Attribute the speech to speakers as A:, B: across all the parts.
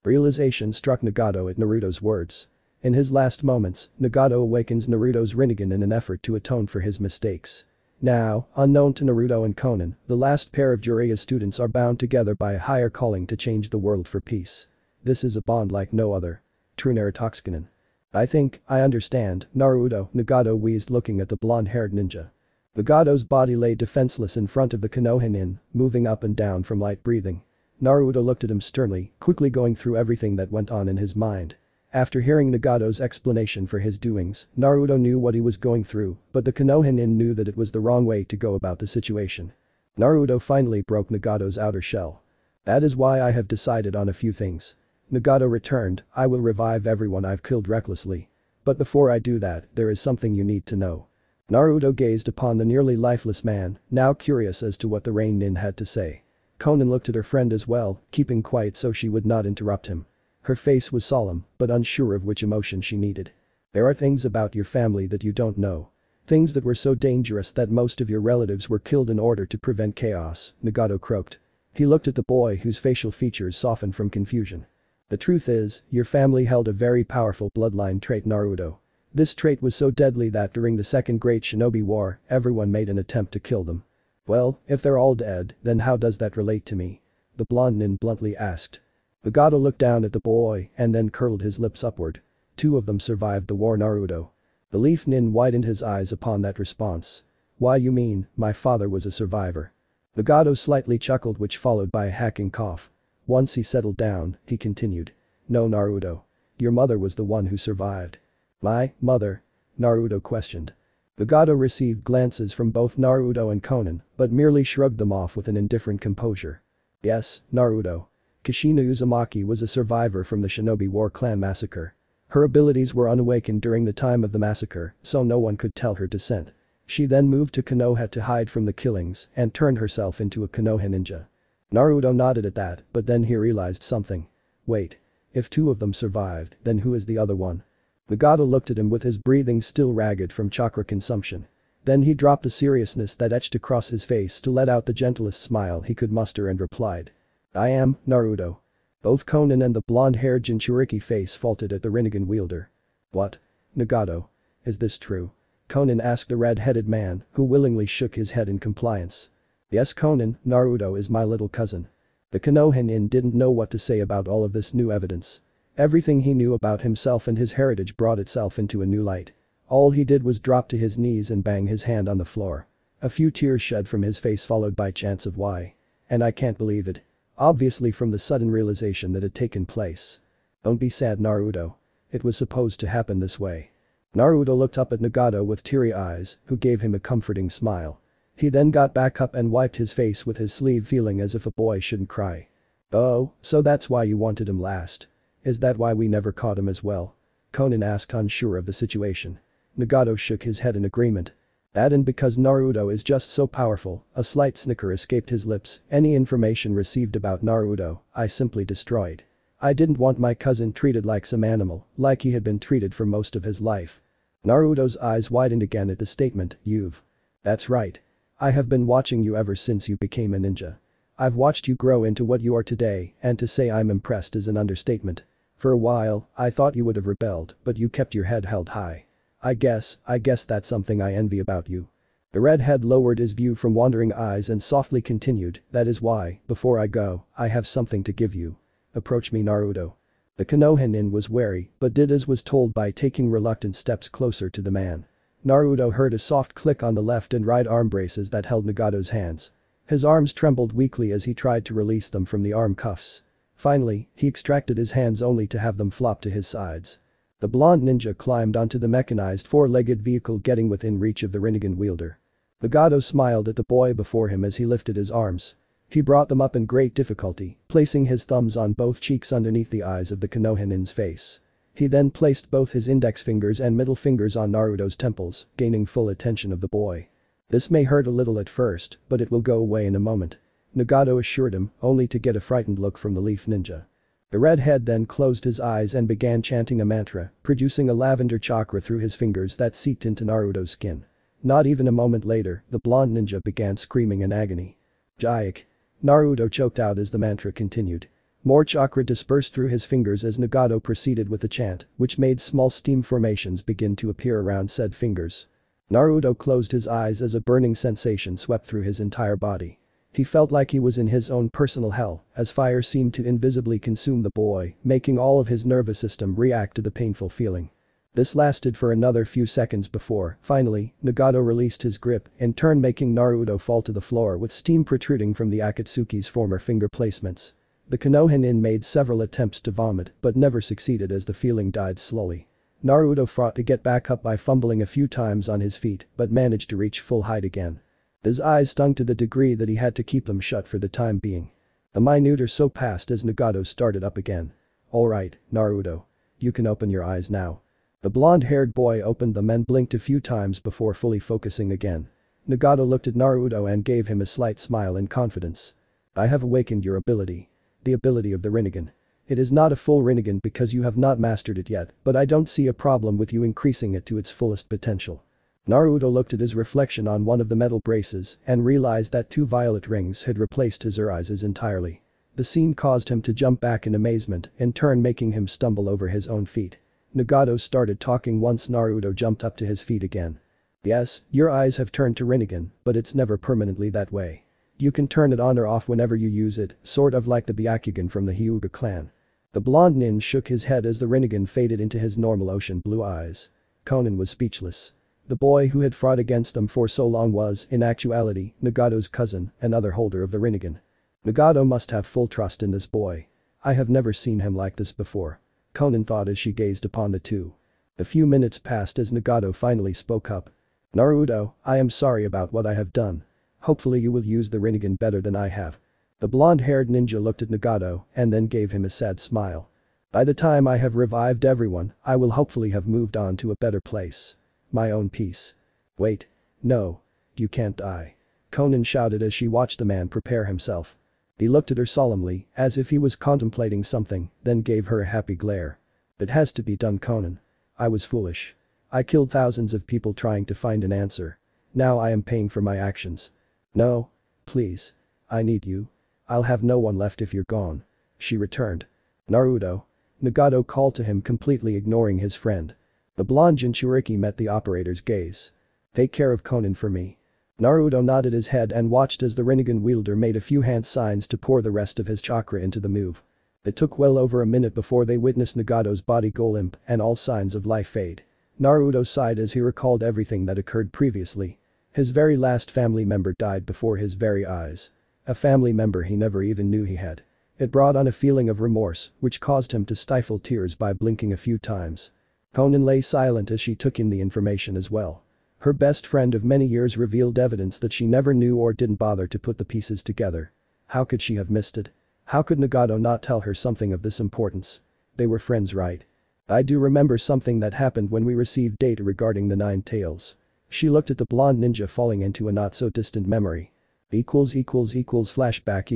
A: Realization struck Nagato at Naruto's words. In his last moments, Nagato awakens Naruto's Rinnegan in an effort to atone for his mistakes. Now, unknown to Naruto and Konan, the last pair of Jiraiya students are bound together by a higher calling to change the world for peace. This is a bond like no other. True Narutoxunin. I think, I understand, Naruto, Nagato wheezed looking at the blonde-haired ninja. Nagato's body lay defenseless in front of the Konohinin, moving up and down from light breathing. Naruto looked at him sternly, quickly going through everything that went on in his mind. After hearing Nagato's explanation for his doings, Naruto knew what he was going through, but the Konohinin knew that it was the wrong way to go about the situation. Naruto finally broke Nagato's outer shell. That is why I have decided on a few things. Nagato returned, I will revive everyone I've killed recklessly. But before I do that, there is something you need to know. Naruto gazed upon the nearly lifeless man, now curious as to what the Rain Nin had to say. Konan looked at her friend as well, keeping quiet so she would not interrupt him. Her face was solemn, but unsure of which emotion she needed. There are things about your family that you don't know. Things that were so dangerous that most of your relatives were killed in order to prevent chaos, Nagato croaked. He looked at the boy whose facial features softened from confusion. The truth is, your family held a very powerful bloodline trait, Naruto. This trait was so deadly that during the Second Great Shinobi War, everyone made an attempt to kill them. Well, if they're all dead, then how does that relate to me? The blonde nin bluntly asked. Nagato looked down at the boy and then curled his lips upward. 2 of them survived the war, Naruto. The leaf nin widened his eyes upon that response. Why you mean, my father was a survivor? Nagato slightly chuckled, which followed by a hacking cough. Once he settled down, he continued. No, Naruto. Your mother was the one who survived. My mother? Naruto questioned. Nagato received glances from both Naruto and Konan, but merely shrugged them off with an indifferent composure. Yes, Naruto. Kushina Uzumaki was a survivor from the Shinobi War clan massacre. Her abilities were unawakened during the time of the massacre, so no one could tell her descent. She then moved to Konoha to hide from the killings and turned herself into a Konoha ninja. Naruto nodded at that, but then he realized something. Wait. If 2 of them survived, then who is the other one? Nagato looked at him with his breathing still ragged from chakra consumption. Then he dropped the seriousness that etched across his face to let out the gentlest smile he could muster and replied. I am, Naruto. Both Konan and the blonde-haired Jinchuriki face faulted at the Rinnegan wielder. What? Nagato. Is this true? Konan asked the red-headed man, who willingly shook his head in compliance. Yes, Konan, Naruto is my little cousin. The Konohinin didn't know what to say about all of this new evidence. Everything he knew about himself and his heritage brought itself into a new light. All he did was drop to his knees and bang his hand on the floor. A few tears shed from his face followed by chants of why. And I can't believe it. Obviously from the sudden realization that had taken place. Don't be sad, Naruto. It was supposed to happen this way. Naruto looked up at Nagato with teary eyes, who gave him a comforting smile. He then got back up and wiped his face with his sleeve, feeling as if a boy shouldn't cry. Oh, so that's why you wanted him last. Is that why we never caught him as well? Konan asked, unsure of the situation. Nagato shook his head in agreement. That and because Naruto is just so powerful, a slight snicker escaped his lips. Any information received about Naruto, I simply destroyed. I didn't want my cousin treated like some animal, like he had been treated for most of his life. Naruto's eyes widened again at the statement, you've. That's right. I have been watching you ever since you became a ninja. I've watched you grow into what you are today, and to say I'm impressed is an understatement. For a while, I thought you would have rebelled, but you kept your head held high. I guess that's something I envy about you. The redhead lowered his view from wandering eyes and softly continued, that is why, before I go, I have something to give you. Approach me, Naruto. The Konohinin was wary, but did as was told by taking reluctant steps closer to the man. Naruto heard a soft click on the left and right arm braces that held Nagato's hands. His arms trembled weakly as he tried to release them from the arm cuffs. Finally, he extracted his hands only to have them flop to his sides. The blonde ninja climbed onto the mechanized 4-legged vehicle, getting within reach of the Rinnegan wielder. Nagato smiled at the boy before him as he lifted his arms. He brought them up in great difficulty, placing his thumbs on both cheeks underneath the eyes of the Konohinin's face. He then placed both his index fingers and middle fingers on Naruto's temples, gaining full attention of the boy. This may hurt a little at first, but it will go away in a moment. Nagato assured him, only to get a frightened look from the leaf ninja. The redhead then closed his eyes and began chanting a mantra, producing a lavender chakra through his fingers that seeped into Naruto's skin. Not even a moment later, the blonde ninja began screaming in agony. Jayak. Naruto choked out as the mantra continued. More chakra dispersed through his fingers as Nagato proceeded with the chant, which made small steam formations begin to appear around said fingers. Naruto closed his eyes as a burning sensation swept through his entire body. He felt like he was in his own personal hell, as fire seemed to invisibly consume the boy, making all of his nervous system react to the painful feeling. This lasted for another few seconds before, finally, Nagato released his grip, in turn making Naruto fall to the floor with steam protruding from the Akatsuki's former finger placements. The Konohinin made several attempts to vomit but never succeeded as the feeling died slowly. Naruto fought to get back up by fumbling a few times on his feet but managed to reach full height again. His eyes stung to the degree that he had to keep them shut for the time being. A minute or so passed as Nagato started up again. "Alright, Naruto. You can open your eyes now." The blonde-haired boy opened them and blinked a few times before fully focusing again. Nagato looked at Naruto and gave him a slight smile in confidence. "I have awakened your ability. The ability of the Rinnegan. It is not a full Rinnegan because you have not mastered it yet, but I don't see a problem with you increasing it to its fullest potential." Naruto looked at his reflection on one of the metal braces and realized that 2 violet rings had replaced his eyes entirely. The scene caused him to jump back in amazement, in turn making him stumble over his own feet. Nagato started talking once Naruto jumped up to his feet again. "Yes, your eyes have turned to Rinnegan, but it's never permanently that way. You can turn it on or off whenever you use it, sort of like the Byakugan from the Hyuga clan." The blonde nin shook his head as the Rinnegan faded into his normal ocean blue eyes. Konan was speechless. The boy who had fought against them for so long was, in actuality, Nagato's cousin, and other holder of the Rinnegan. Nagato must have full trust in this boy. "I have never seen him like this before," Konan thought as she gazed upon the two. A few minutes passed as Nagato finally spoke up. "Naruto, I am sorry about what I have done. Hopefully you will use the Rinnegan better than I have." The blonde-haired ninja looked at Nagato and then gave him a sad smile. "By the time I have revived everyone, I will hopefully have moved on to a better place. My own peace." "Wait. No. You can't die." Konan shouted as she watched the man prepare himself. He looked at her solemnly, as if he was contemplating something, then gave her a happy glare. "It has to be done, Konan. I was foolish. I killed thousands of people trying to find an answer. Now I am paying for my actions. No. Please. I need you. I'll have no one left if you're gone." She returned. "Naruto." Nagato called to him, completely ignoring his friend. The blonde Jinchuriki met the operator's gaze. "Take care of Konan for me." Naruto nodded his head and watched as the Rinnegan wielder made a few hand signs to pour the rest of his chakra into the move. It took well over a minute before they witnessed Nagato's body go limp and all signs of life fade. Naruto sighed as he recalled everything that occurred previously. His very last family member died before his very eyes. A family member he never even knew he had. It brought on a feeling of remorse, which caused him to stifle tears by blinking a few times. Konan lay silent as she took in the information as well. Her best friend of many years revealed evidence that she never knew or didn't bother to put the pieces together. How could she have missed it? How could Nagato not tell her something of this importance? They were friends, right? "I do remember something that happened when we received data regarding the Nine Tails." She looked at the blonde ninja, falling into a not so distant memory. Flashback.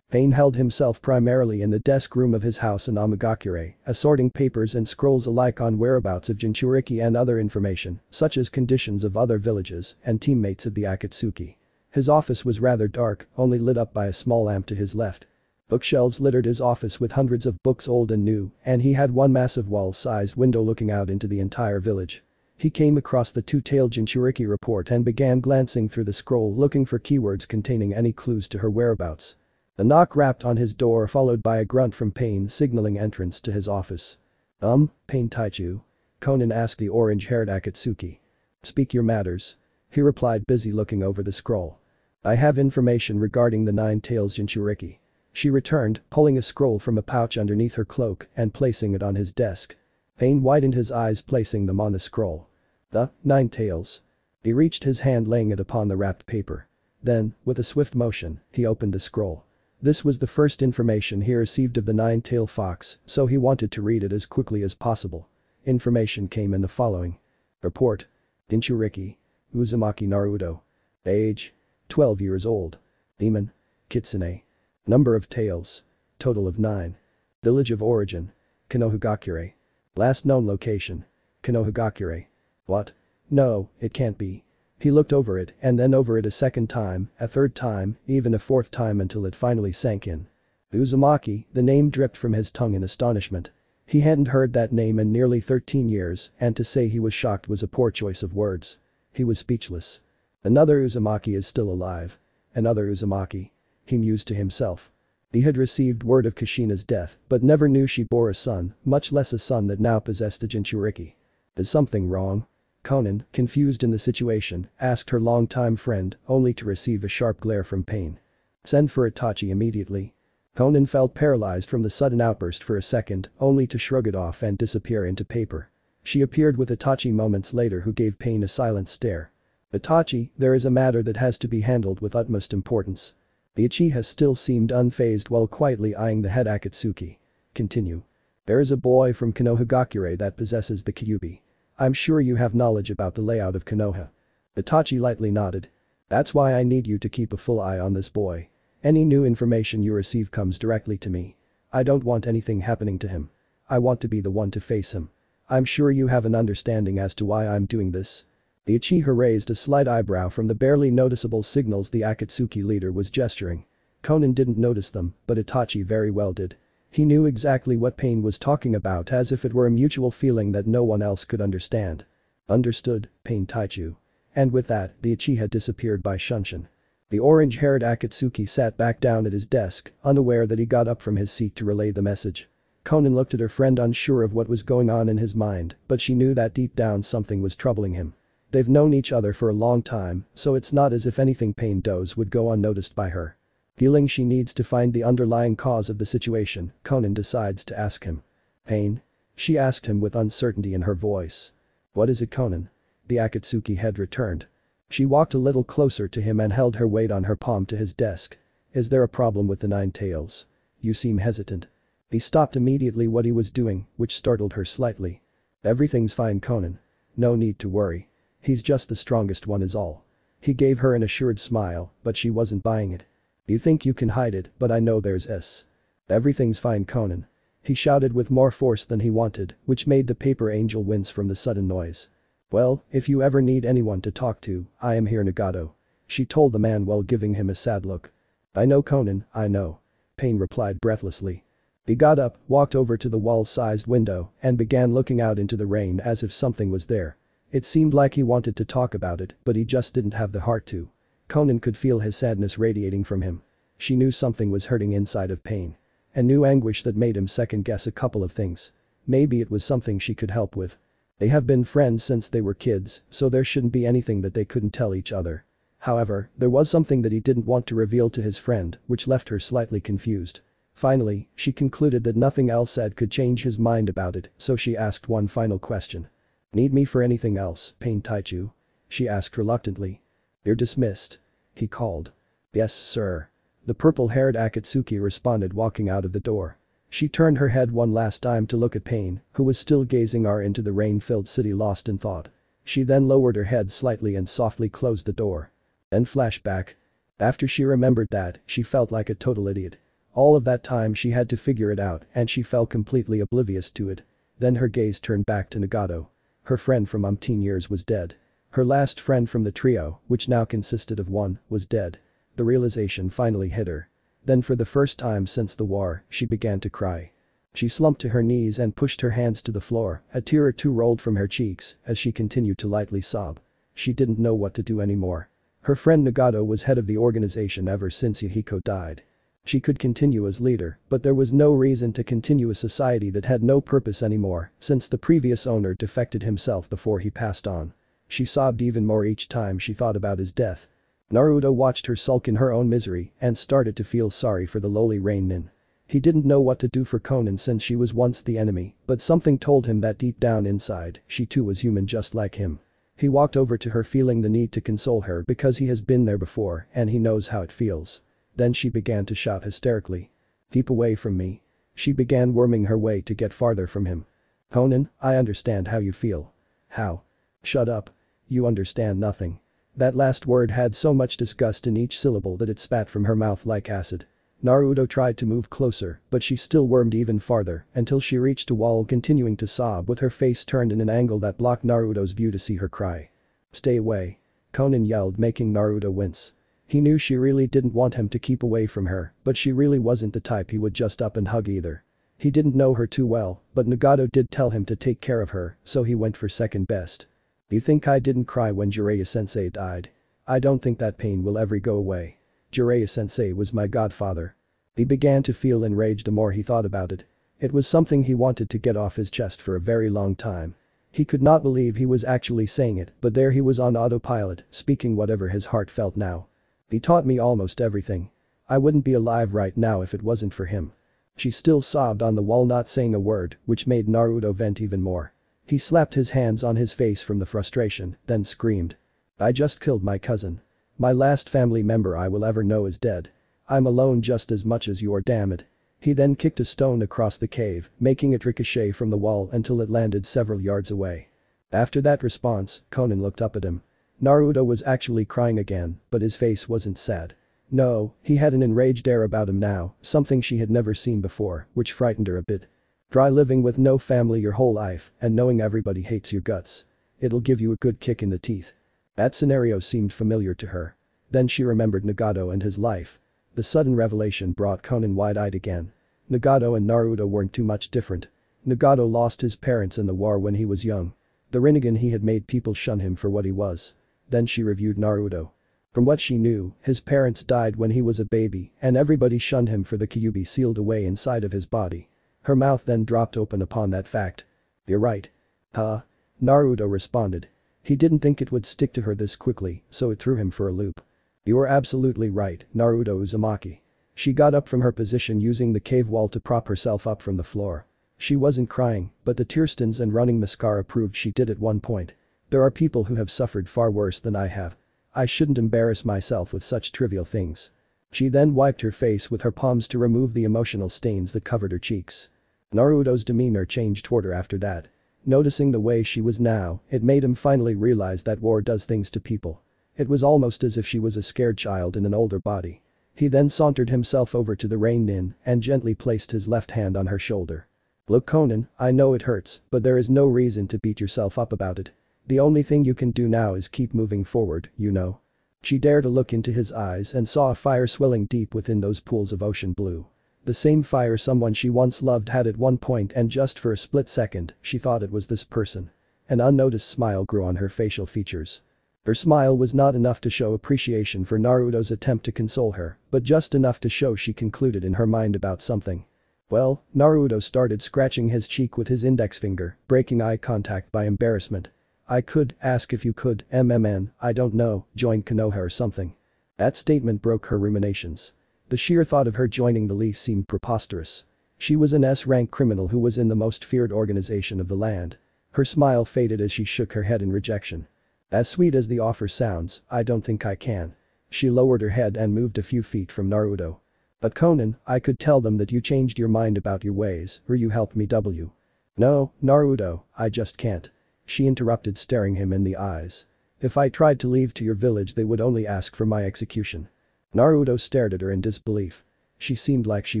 A: Pain held himself primarily in the desk room of his house in Amagakure, assorting papers and scrolls alike on whereabouts of Jinchuriki and other information, such as conditions of other villages and teammates of the Akatsuki. His office was rather dark, only lit up by a small lamp to his left. Bookshelves littered his office with hundreds of books, old and new, and he had one massive wall-sized window looking out into the entire village. He came across the two-tailed Jinchuriki report and began glancing through the scroll, looking for keywords containing any clues to her whereabouts. A knock rapped on his door, followed by a grunt from Pain, signaling entrance to his office. Pain Taichu?" Konan asked the orange-haired Akatsuki. "Speak your matters." He replied, busy looking over the scroll. "I have information regarding the Nine Tails Jinchuriki." She returned, pulling a scroll from a pouch underneath her cloak and placing it on his desk. Pain widened his eyes, placing them on the scroll. "The Nine Tails." He reached his hand, laying it upon the wrapped paper. Then, with a swift motion, he opened the scroll. This was the first information he received of the Nine-Tailed Fox, so he wanted to read it as quickly as possible. Information came in the following. Report. Jinchuriki. Uzumaki Naruto. Age. 12 years old. Demon. Kitsune. Number of tails. Total of 9. Village of origin. Konohagakure. Last known location. Konohagakure. What? No, it can't be. He looked over it and then over it a second time, a third time, even a fourth time until it finally sank in. Uzumaki, the name dripped from his tongue in astonishment. He hadn't heard that name in nearly 13 years, and to say he was shocked was a poor choice of words. He was speechless. Another Uzumaki is still alive. Another Uzumaki. He mused to himself. He had received word of Kushina's death, but never knew she bore a son, much less a son that now possessed a Jinchuriki. Is something wrong? Conan, confused in the situation, asked her longtime friend, only to receive a sharp glare from Pain. Send for Itachi immediately. Conan felt paralyzed from the sudden outburst for a second, only to shrug it off and disappear into paper. She appeared with Itachi moments later, who gave Pain a silent stare. Itachi, there is a matter that has to be handled with utmost importance. The Uchiha still seemed unfazed while quietly eyeing the head Akatsuki. Continue. There is a boy from Konohagakure that possesses the Kyuubi. I'm sure you have knowledge about the layout of Konoha. Itachi lightly nodded. That's why I need you to keep a full eye on this boy. Any new information you receive comes directly to me. I don't want anything happening to him. I want to be the one to face him. I'm sure you have an understanding as to why I'm doing this. The Uchiha raised a slight eyebrow from the barely noticeable signals the Akatsuki leader was gesturing. Conan didn't notice them, but Itachi very well did. He knew exactly what Pain was talking about, as if it were a mutual feeling that no one else could understand. Understood, Pain Taichu. And with that, the Uchiha disappeared by Shunshin. The orange-haired Akatsuki sat back down at his desk, unaware that he got up from his seat to relay the message. Conan looked at her friend, unsure of what was going on in his mind, but she knew that deep down something was troubling him. They've known each other for a long time, so it's not as if anything Pain does would go unnoticed by her. Feeling she needs to find the underlying cause of the situation, Conan decides to ask him. Pain? She asked him with uncertainty in her voice. What is it, Conan? The Akatsuki had returned. She walked a little closer to him and held her weight on her palm to his desk. Is there a problem with the Nine Tails? You seem hesitant. He stopped immediately what he was doing, which startled her slightly. Everything's fine, Conan. No need to worry. He's just the strongest one is all. He gave her an assured smile, but she wasn't buying it. You think you can hide it, but I know there's S. Everything's fine, Conan. He shouted with more force than he wanted, which made the paper angel wince from the sudden noise. Well, if you ever need anyone to talk to, I am here, Nagato. She told the man while giving him a sad look. I know, Conan, I know. Pain replied breathlessly. He got up, walked over to the wall-sized window, and began looking out into the rain as if something was there. It seemed like he wanted to talk about it, but he just didn't have the heart to. Conan could feel his sadness radiating from him. She knew something was hurting inside of Pain. A new anguish that made him second-guess a couple of things. Maybe it was something she could help with. They have been friends since they were kids, so there shouldn't be anything that they couldn't tell each other. However, there was something that he didn't want to reveal to his friend, which left her slightly confused. Finally, she concluded that nothing else said could change his mind about it, so she asked one final question. Need me for anything else, Pain Taichu? She asked reluctantly. You're dismissed. He called. Yes, sir. The purple-haired Akatsuki responded, walking out of the door. She turned her head one last time to look at Pain, who was still gazing into the rain-filled city, lost in thought. She then lowered her head slightly and softly closed the door. Then flashback. After she remembered that, she felt like a total idiot. All of that time she had to figure it out, and she felt completely oblivious to it. Then her gaze turned back to Nagato. Her friend from umpteen years was dead. Her last friend from the trio, which now consisted of one, was dead. The realization finally hit her. Then for the first time since the war, she began to cry. She slumped to her knees and pushed her hands to the floor, a tear or two rolled from her cheeks as she continued to lightly sob. She didn't know what to do anymore. Her friend Nagato was head of the organization ever since Yahiko died. She could continue as leader, but there was no reason to continue a society that had no purpose anymore, since the previous owner defected himself before he passed on. She sobbed even more each time she thought about his death. Naruto watched her sulk in her own misery and started to feel sorry for the lowly Rain Nin. He didn't know what to do for Conan since she was once the enemy, but something told him that deep down inside, she too was human just like him. He walked over to her, feeling the need to console her because he has been there before and he knows how it feels. Then she began to shout hysterically. Keep away from me. She began worming her way to get farther from him. Conan, I understand how you feel. How? Shut up. You understand nothing. That last word had so much disgust in each syllable that it spat from her mouth like acid. Naruto tried to move closer, but she still wormed even farther until she reached a wall, continuing to sob with her face turned in an angle that blocked Naruto's view to see her cry. Stay away. Conan yelled, making Naruto wince. He knew she really didn't want him to keep away from her, but she really wasn't the type he would just up and hug either. He didn't know her too well, but Nagato did tell him to take care of her, so he went for second best. You think I didn't cry when Jiraiya-sensei died? I don't think that pain will ever go away. Jiraiya-sensei was my godfather. He began to feel enraged the more he thought about it. It was something he wanted to get off his chest for a very long time. He could not believe he was actually saying it, but there he was on autopilot, speaking whatever his heart felt now. He taught me almost everything. I wouldn't be alive right now if it wasn't for him. She still sobbed on the wall, not saying a word, which made Naruto vent even more. He slapped his hands on his face from the frustration, then screamed. I just killed my cousin. My last family member I will ever know is dead. I'm alone just as much as you are, damn it. He then kicked a stone across the cave, making it ricochet from the wall until it landed several yards away. After that response, Konan looked up at him. Naruto was actually crying again, but his face wasn't sad. No, he had an enraged air about him now, something she had never seen before, which frightened her a bit. Try living with no family your whole life and knowing everybody hates your guts. It'll give you a good kick in the teeth. That scenario seemed familiar to her. Then she remembered Nagato and his life. The sudden revelation brought Konan wide-eyed again. Nagato and Naruto weren't too much different. Nagato lost his parents in the war when he was young. The Rinnegan he had made people shun him for what he was. Then she reviewed Naruto. From what she knew, his parents died when he was a baby and everybody shunned him for the Kyuubi sealed away inside of his body. Her mouth then dropped open upon that fact. You're right. Huh? Naruto responded. He didn't think it would stick to her this quickly, so it threw him for a loop. You are absolutely right, Naruto Uzumaki. She got up from her position using the cave wall to prop herself up from the floor. She wasn't crying, but the tear stains and running mascara proved she did at one point. There are people who have suffered far worse than I have. I shouldn't embarrass myself with such trivial things. She then wiped her face with her palms to remove the emotional stains that covered her cheeks. Naruto's demeanor changed toward her after that. Noticing the way she was now, it made him finally realize that war does things to people. It was almost as if she was a scared child in an older body. He then sauntered himself over to the Rain-nin and gently placed his left hand on her shoulder. Look Konan, I know it hurts, but there is no reason to beat yourself up about it. The only thing you can do now is keep moving forward, you know. She dared to look into his eyes and saw a fire swelling deep within those pools of ocean blue. The same fire someone she once loved had at one point, and just for a split second, she thought it was this person. An unnoticed smile grew on her facial features. Her smile was not enough to show appreciation for Naruto's attempt to console her, but just enough to show she concluded in her mind about something. Well, Naruto started scratching his cheek with his index finger, breaking eye contact by embarrassment. I could ask if you could, I don't know, join Konoha or something. That statement broke her ruminations. The sheer thought of her joining the League seemed preposterous. She was an S-rank criminal who was in the most feared organization of the land. Her smile faded as she shook her head in rejection. As sweet as the offer sounds, I don't think I can. She lowered her head and moved a few feet from Naruto. But Konan, I could tell them that you changed your mind about your ways, or you helped me W. No, Naruto, I just can't. She interrupted, staring him in the eyes. If I tried to leave to your village they would only ask for my execution. Naruto stared at her in disbelief. She seemed like she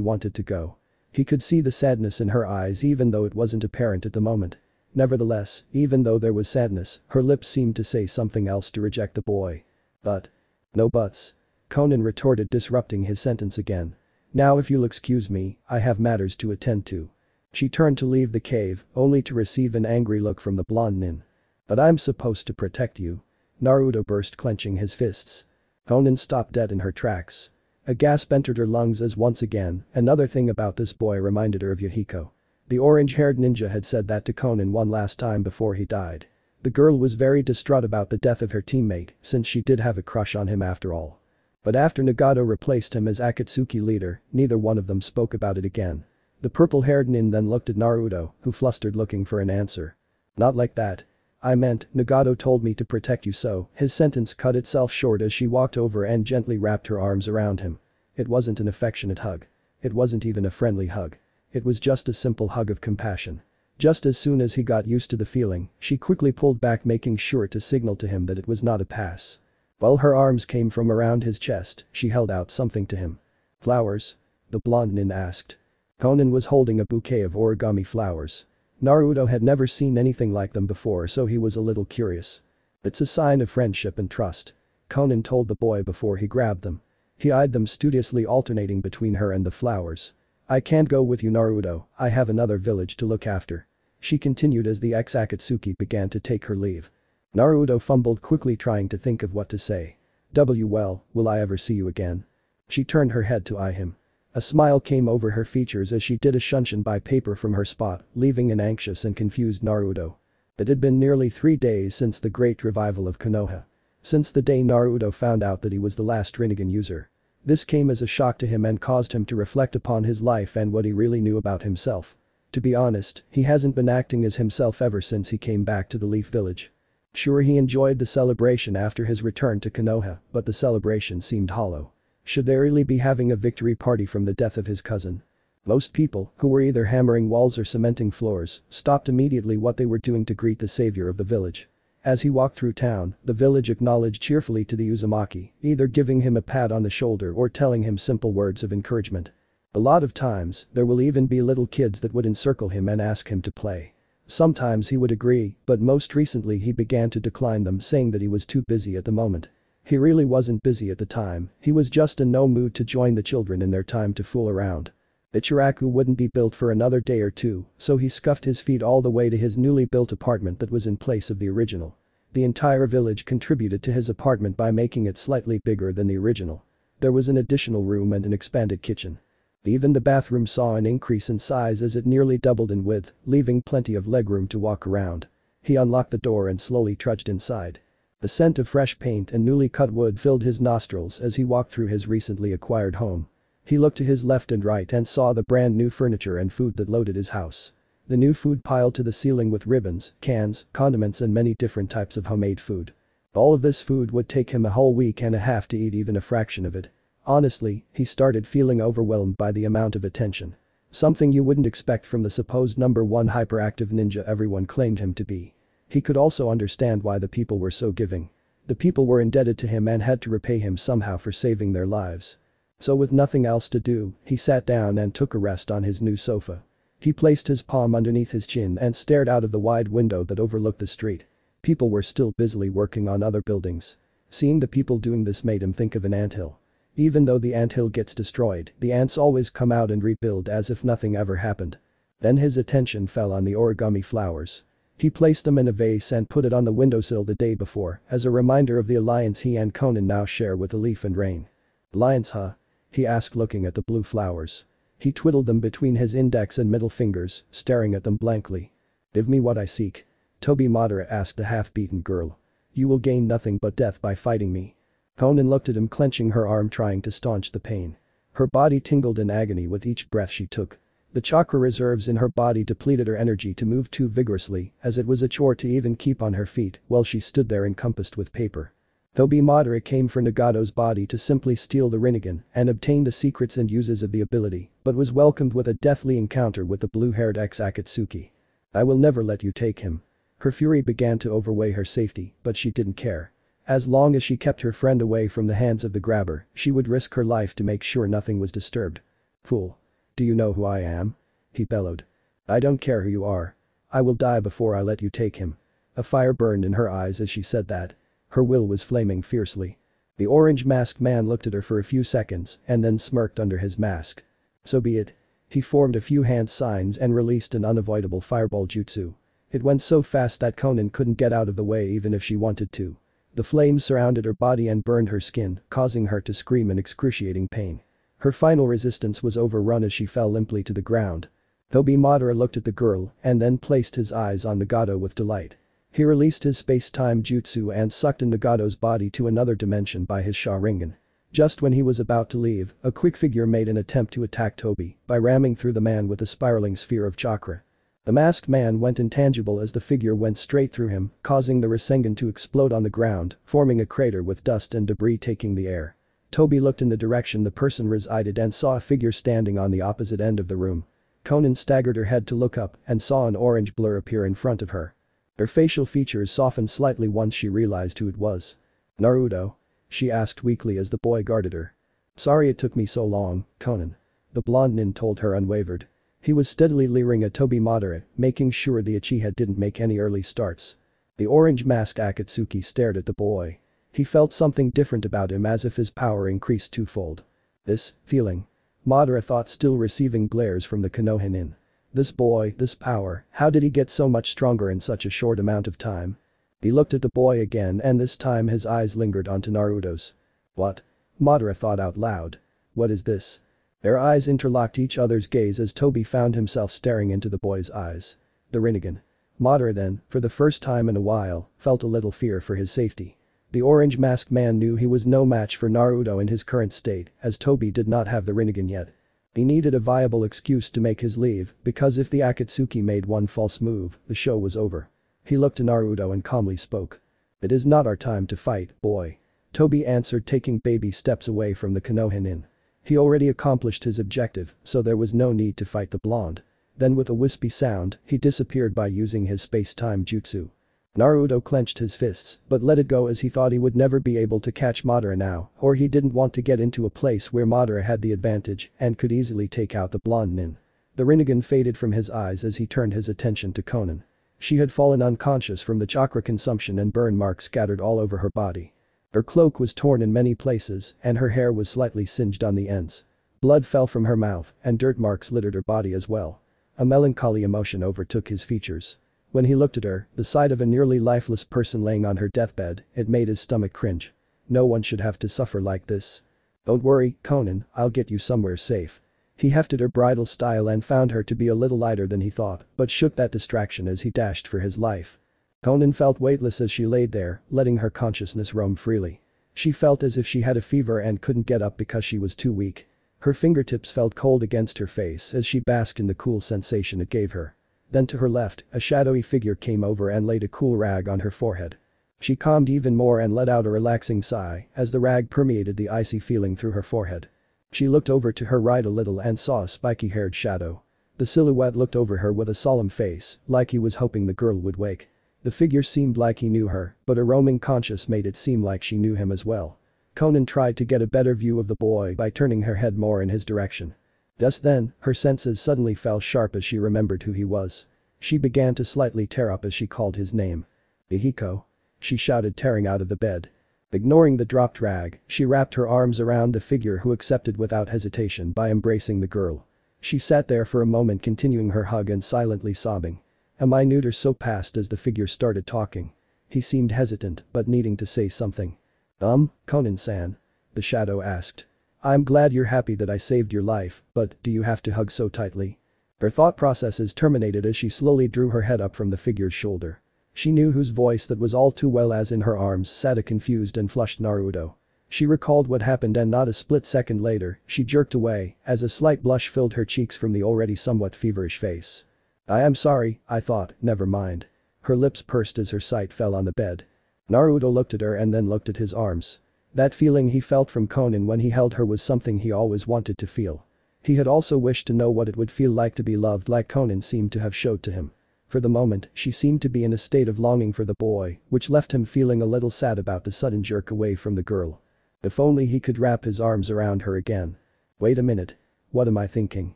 A: wanted to go. He could see the sadness in her eyes even though it wasn't apparent at the moment. Nevertheless, even though there was sadness, her lips seemed to say something else to reject the boy. But. No buts. Konan retorted, disrupting his sentence again. Now if you'll excuse me, I have matters to attend to. She turned to leave the cave, only to receive an angry look from the blonde nin. But I'm supposed to protect you. Naruto burst, clenching his fists. Konan stopped dead in her tracks. A gasp entered her lungs as once again, another thing about this boy reminded her of Yahiko. The orange-haired ninja had said that to Konan one last time before he died. The girl was very distraught about the death of her teammate, since she did have a crush on him after all. But after Nagato replaced him as Akatsuki leader, neither one of them spoke about it again. The purple-haired nin then looked at Naruto, who flustered, looking for an answer. Not like that. I meant, Nagato told me to protect you, so. His sentence cut itself short as she walked over and gently wrapped her arms around him. It wasn't an affectionate hug. It wasn't even a friendly hug. It was just a simple hug of compassion. Just as soon as he got used to the feeling, she quickly pulled back, making sure to signal to him that it was not a pass. While her arms came from around his chest, she held out something to him. Flowers? The blonde nin asked. Konan was holding a bouquet of origami flowers. Naruto had never seen anything like them before, so he was a little curious. It's a sign of friendship and trust. Conan told the boy before he grabbed them. He eyed them studiously, alternating between her and the flowers. "I can't go with you, Naruto, I have another village to look after," she continued as the ex-Akatsuki began to take her leave. Naruto fumbled, quickly trying to think of what to say. Well, will I ever see you again?" She turned her head to eye him. A smile came over her features as she did a shunshin by paper from her spot, leaving an anxious and confused Naruto. It had been nearly 3 days since the great revival of Konoha. Since the day Naruto found out that he was the last Rinnegan user. This came as a shock to him and caused him to reflect upon his life and what he really knew about himself. To be honest, he hasn't been acting as himself ever since he came back to the Leaf Village. Sure, he enjoyed the celebration after his return to Konoha, but the celebration seemed hollow. Should they really be having a victory party from the death of his cousin? Most people, who were either hammering walls or cementing floors, stopped immediately what they were doing to greet the savior of the village. As he walked through town, the village acknowledged cheerfully to the Uzumaki, either giving him a pat on the shoulder or telling him simple words of encouragement. A lot of times, there will even be little kids that would encircle him and ask him to play. Sometimes he would agree, but most recently he began to decline them, saying that he was too busy at the moment. He really wasn't busy at the time, he was just in no mood to join the children in their time to fool around. Ichiraku wouldn't be built for another day or two, so he scuffed his feet all the way to his newly built apartment that was in place of the original. The entire village contributed to his apartment by making it slightly bigger than the original. There was an additional room and an expanded kitchen. Even the bathroom saw an increase in size as it nearly doubled in width, leaving plenty of legroom to walk around. He unlocked the door and slowly trudged inside. The scent of fresh paint and newly cut wood filled his nostrils as he walked through his recently acquired home. He looked to his left and right and saw the brand new furniture and food that loaded his house. The new food piled to the ceiling with ribbons, cans, condiments and many different types of homemade food. All of this food would take him a whole week and a half to eat even a fraction of it. Honestly, he started feeling overwhelmed by the amount of attention. Something you wouldn't expect from the supposed #1 hyperactive ninja everyone claimed him to be. He could also understand why the people were so giving. The people were indebted to him and had to repay him somehow for saving their lives. So with nothing else to do, he sat down and took a rest on his new sofa. He placed his palm underneath his chin and stared out of the wide window that overlooked the street. People were still busily working on other buildings. Seeing the people doing this made him think of an anthill. Even though the anthill gets destroyed, the ants always come out and rebuild as if nothing ever happened. Then his attention fell on the origami flowers. He placed them in a vase and put it on the windowsill the day before as a reminder of the alliance he and Conan now share with the Leaf and Rain. "Alliance, huh?" he asked, looking at the blue flowers. He twiddled them between his index and middle fingers, staring at them blankly. "Give me what I seek?" Toby Madara asked the half-beaten girl. "You will gain nothing but death by fighting me." Conan looked at him, clenching her arm, trying to staunch the pain. Her body tingled in agony with each breath she took. The chakra reserves in her body depleted her energy to move too vigorously, as it was a chore to even keep on her feet while she stood there encompassed with paper. Toby Madara came for Nagato's body to simply steal the Rinnegan and obtain the secrets and uses of the ability, but was welcomed with a deathly encounter with the blue-haired ex-Akatsuki. "I will never let you take him." Her fury began to overweigh her safety, but she didn't care. As long as she kept her friend away from the hands of the grabber, she would risk her life to make sure nothing was disturbed. "Fool. Do you know who I am?" he bellowed. "I don't care who you are. I will die before I let you take him." A fire burned in her eyes as she said that. Her will was flaming fiercely. The orange-masked man looked at her for a few seconds and then smirked under his mask. "So be it." He formed a few hand signs and released an unavoidable fireball jutsu. It went so fast that Conan couldn't get out of the way even if she wanted to. The flames surrounded her body and burned her skin, causing her to scream in excruciating pain. Her final resistance was overrun as she fell limply to the ground. Toby Madara looked at the girl and then placed his eyes on Nagato with delight. He released his space-time jutsu and sucked in Nagato's body to another dimension by his Sharingan. Just when he was about to leave, a quick figure made an attempt to attack Toby by ramming through the man with a spiraling sphere of chakra. The masked man went intangible as the figure went straight through him, causing the Rasengan to explode on the ground, forming a crater with dust and debris taking the air. Toby looked in the direction the person resided and saw a figure standing on the opposite end of the room. Conan staggered her head to look up and saw an orange blur appear in front of her. Her facial features softened slightly once she realized who it was. "Naruto?" she asked weakly as the boy guarded her. "Sorry it took me so long, Conan." The blonde nin told her unwavered. He was steadily leering at Toby Madara, making sure the Uchiha didn't make any early starts. The orange-masked Akatsuki stared at the boy. He felt something different about him as if his power increased twofold. This feeling. Madara thought, still receiving glares from the Konohinin. This boy, this power, how did he get so much stronger in such a short amount of time? He looked at the boy again and this time his eyes lingered onto Naruto's. What? Madara thought out loud. What is this? Their eyes interlocked each other's gaze as Toby found himself staring into the boy's eyes. The Rinnegan. Madara then, for the first time in a while, felt a little fear for his safety. The orange-masked man knew he was no match for Naruto in his current state, as Toby did not have the Rinnegan yet. He needed a viable excuse to make his leave, because if the Akatsuki made one false move, the show was over. He looked to Naruto and calmly spoke. It is not our time to fight, boy. Toby answered, taking baby steps away from the Konohinin. He already accomplished his objective, so there was no need to fight the blonde. Then with a wispy sound, he disappeared by using his space-time jutsu. Naruto clenched his fists, but let it go as he thought he would never be able to catch Madara now, or he didn't want to get into a place where Madara had the advantage and could easily take out the blonde nin. The Rinnegan faded from his eyes as he turned his attention to Konan. She had fallen unconscious from the chakra consumption and burn marks scattered all over her body. Her cloak was torn in many places and her hair was slightly singed on the ends. Blood fell from her mouth and dirt marks littered her body as well. A melancholy emotion overtook his features. When he looked at her, the sight of a nearly lifeless person laying on her deathbed, it made his stomach cringe. No one should have to suffer like this. Don't worry, Konan, I'll get you somewhere safe. He hefted her bridal style and found her to be a little lighter than he thought, but shook that distraction as he dashed for his life. Konan felt weightless as she laid there, letting her consciousness roam freely. She felt as if she had a fever and couldn't get up because she was too weak. Her fingertips felt cold against her face as she basked in the cool sensation it gave her. Then to her left, a shadowy figure came over and laid a cool rag on her forehead. She calmed even more and let out a relaxing sigh as the rag permeated the icy feeling through her forehead. She looked over to her right a little and saw a spiky-haired shadow. The silhouette looked over her with a solemn face, like he was hoping the girl would wake. The figure seemed like he knew her, but a roaming conscience made it seem like she knew him as well. Konan tried to get a better view of the boy by turning her head more in his direction. Just then, her senses suddenly fell sharp as she remembered who he was. She began to slightly tear up as she called his name. Ihiko. She shouted, tearing out of the bed. Ignoring the dropped rag, she wrapped her arms around the figure who accepted without hesitation by embracing the girl. She sat there for a moment continuing her hug and silently sobbing. A minute or so passed as the figure started talking. He seemed hesitant but needing to say something. Konan-san? The shadow asked. I'm glad you're happy that I saved your life, but do you have to hug so tightly? Her thought processes terminated as she slowly drew her head up from the figure's shoulder. She knew whose voice that was all too well as in her arms sat a confused and flushed Naruto. She recalled what happened and not a split second later, she jerked away as a slight blush filled her cheeks from the already somewhat feverish face. I am sorry, I thought, never mind. Her lips pursed as her sight fell on the bed. Naruto looked at her and then looked at his arms. That feeling he felt from Konan when he held her was something he always wanted to feel. He had also wished to know what it would feel like to be loved like Konan seemed to have showed to him. For the moment, she seemed to be in a state of longing for the boy, which left him feeling a little sad about the sudden jerk away from the girl. If only he could wrap his arms around her again. Wait a minute. What am I thinking?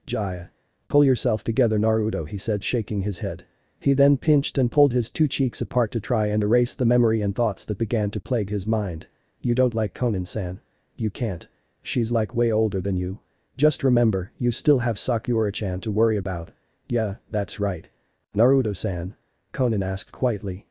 A: Jaya. Pull yourself together, Naruto, he said, shaking his head. He then pinched and pulled his two cheeks apart to try and erase the memory and thoughts that began to plague his mind. You don't like Konan-san. You can't. She's like way older than you. Just remember, you still have Sakura-chan to worry about. Yeah, that's right. Naruto-san? Konan asked quietly.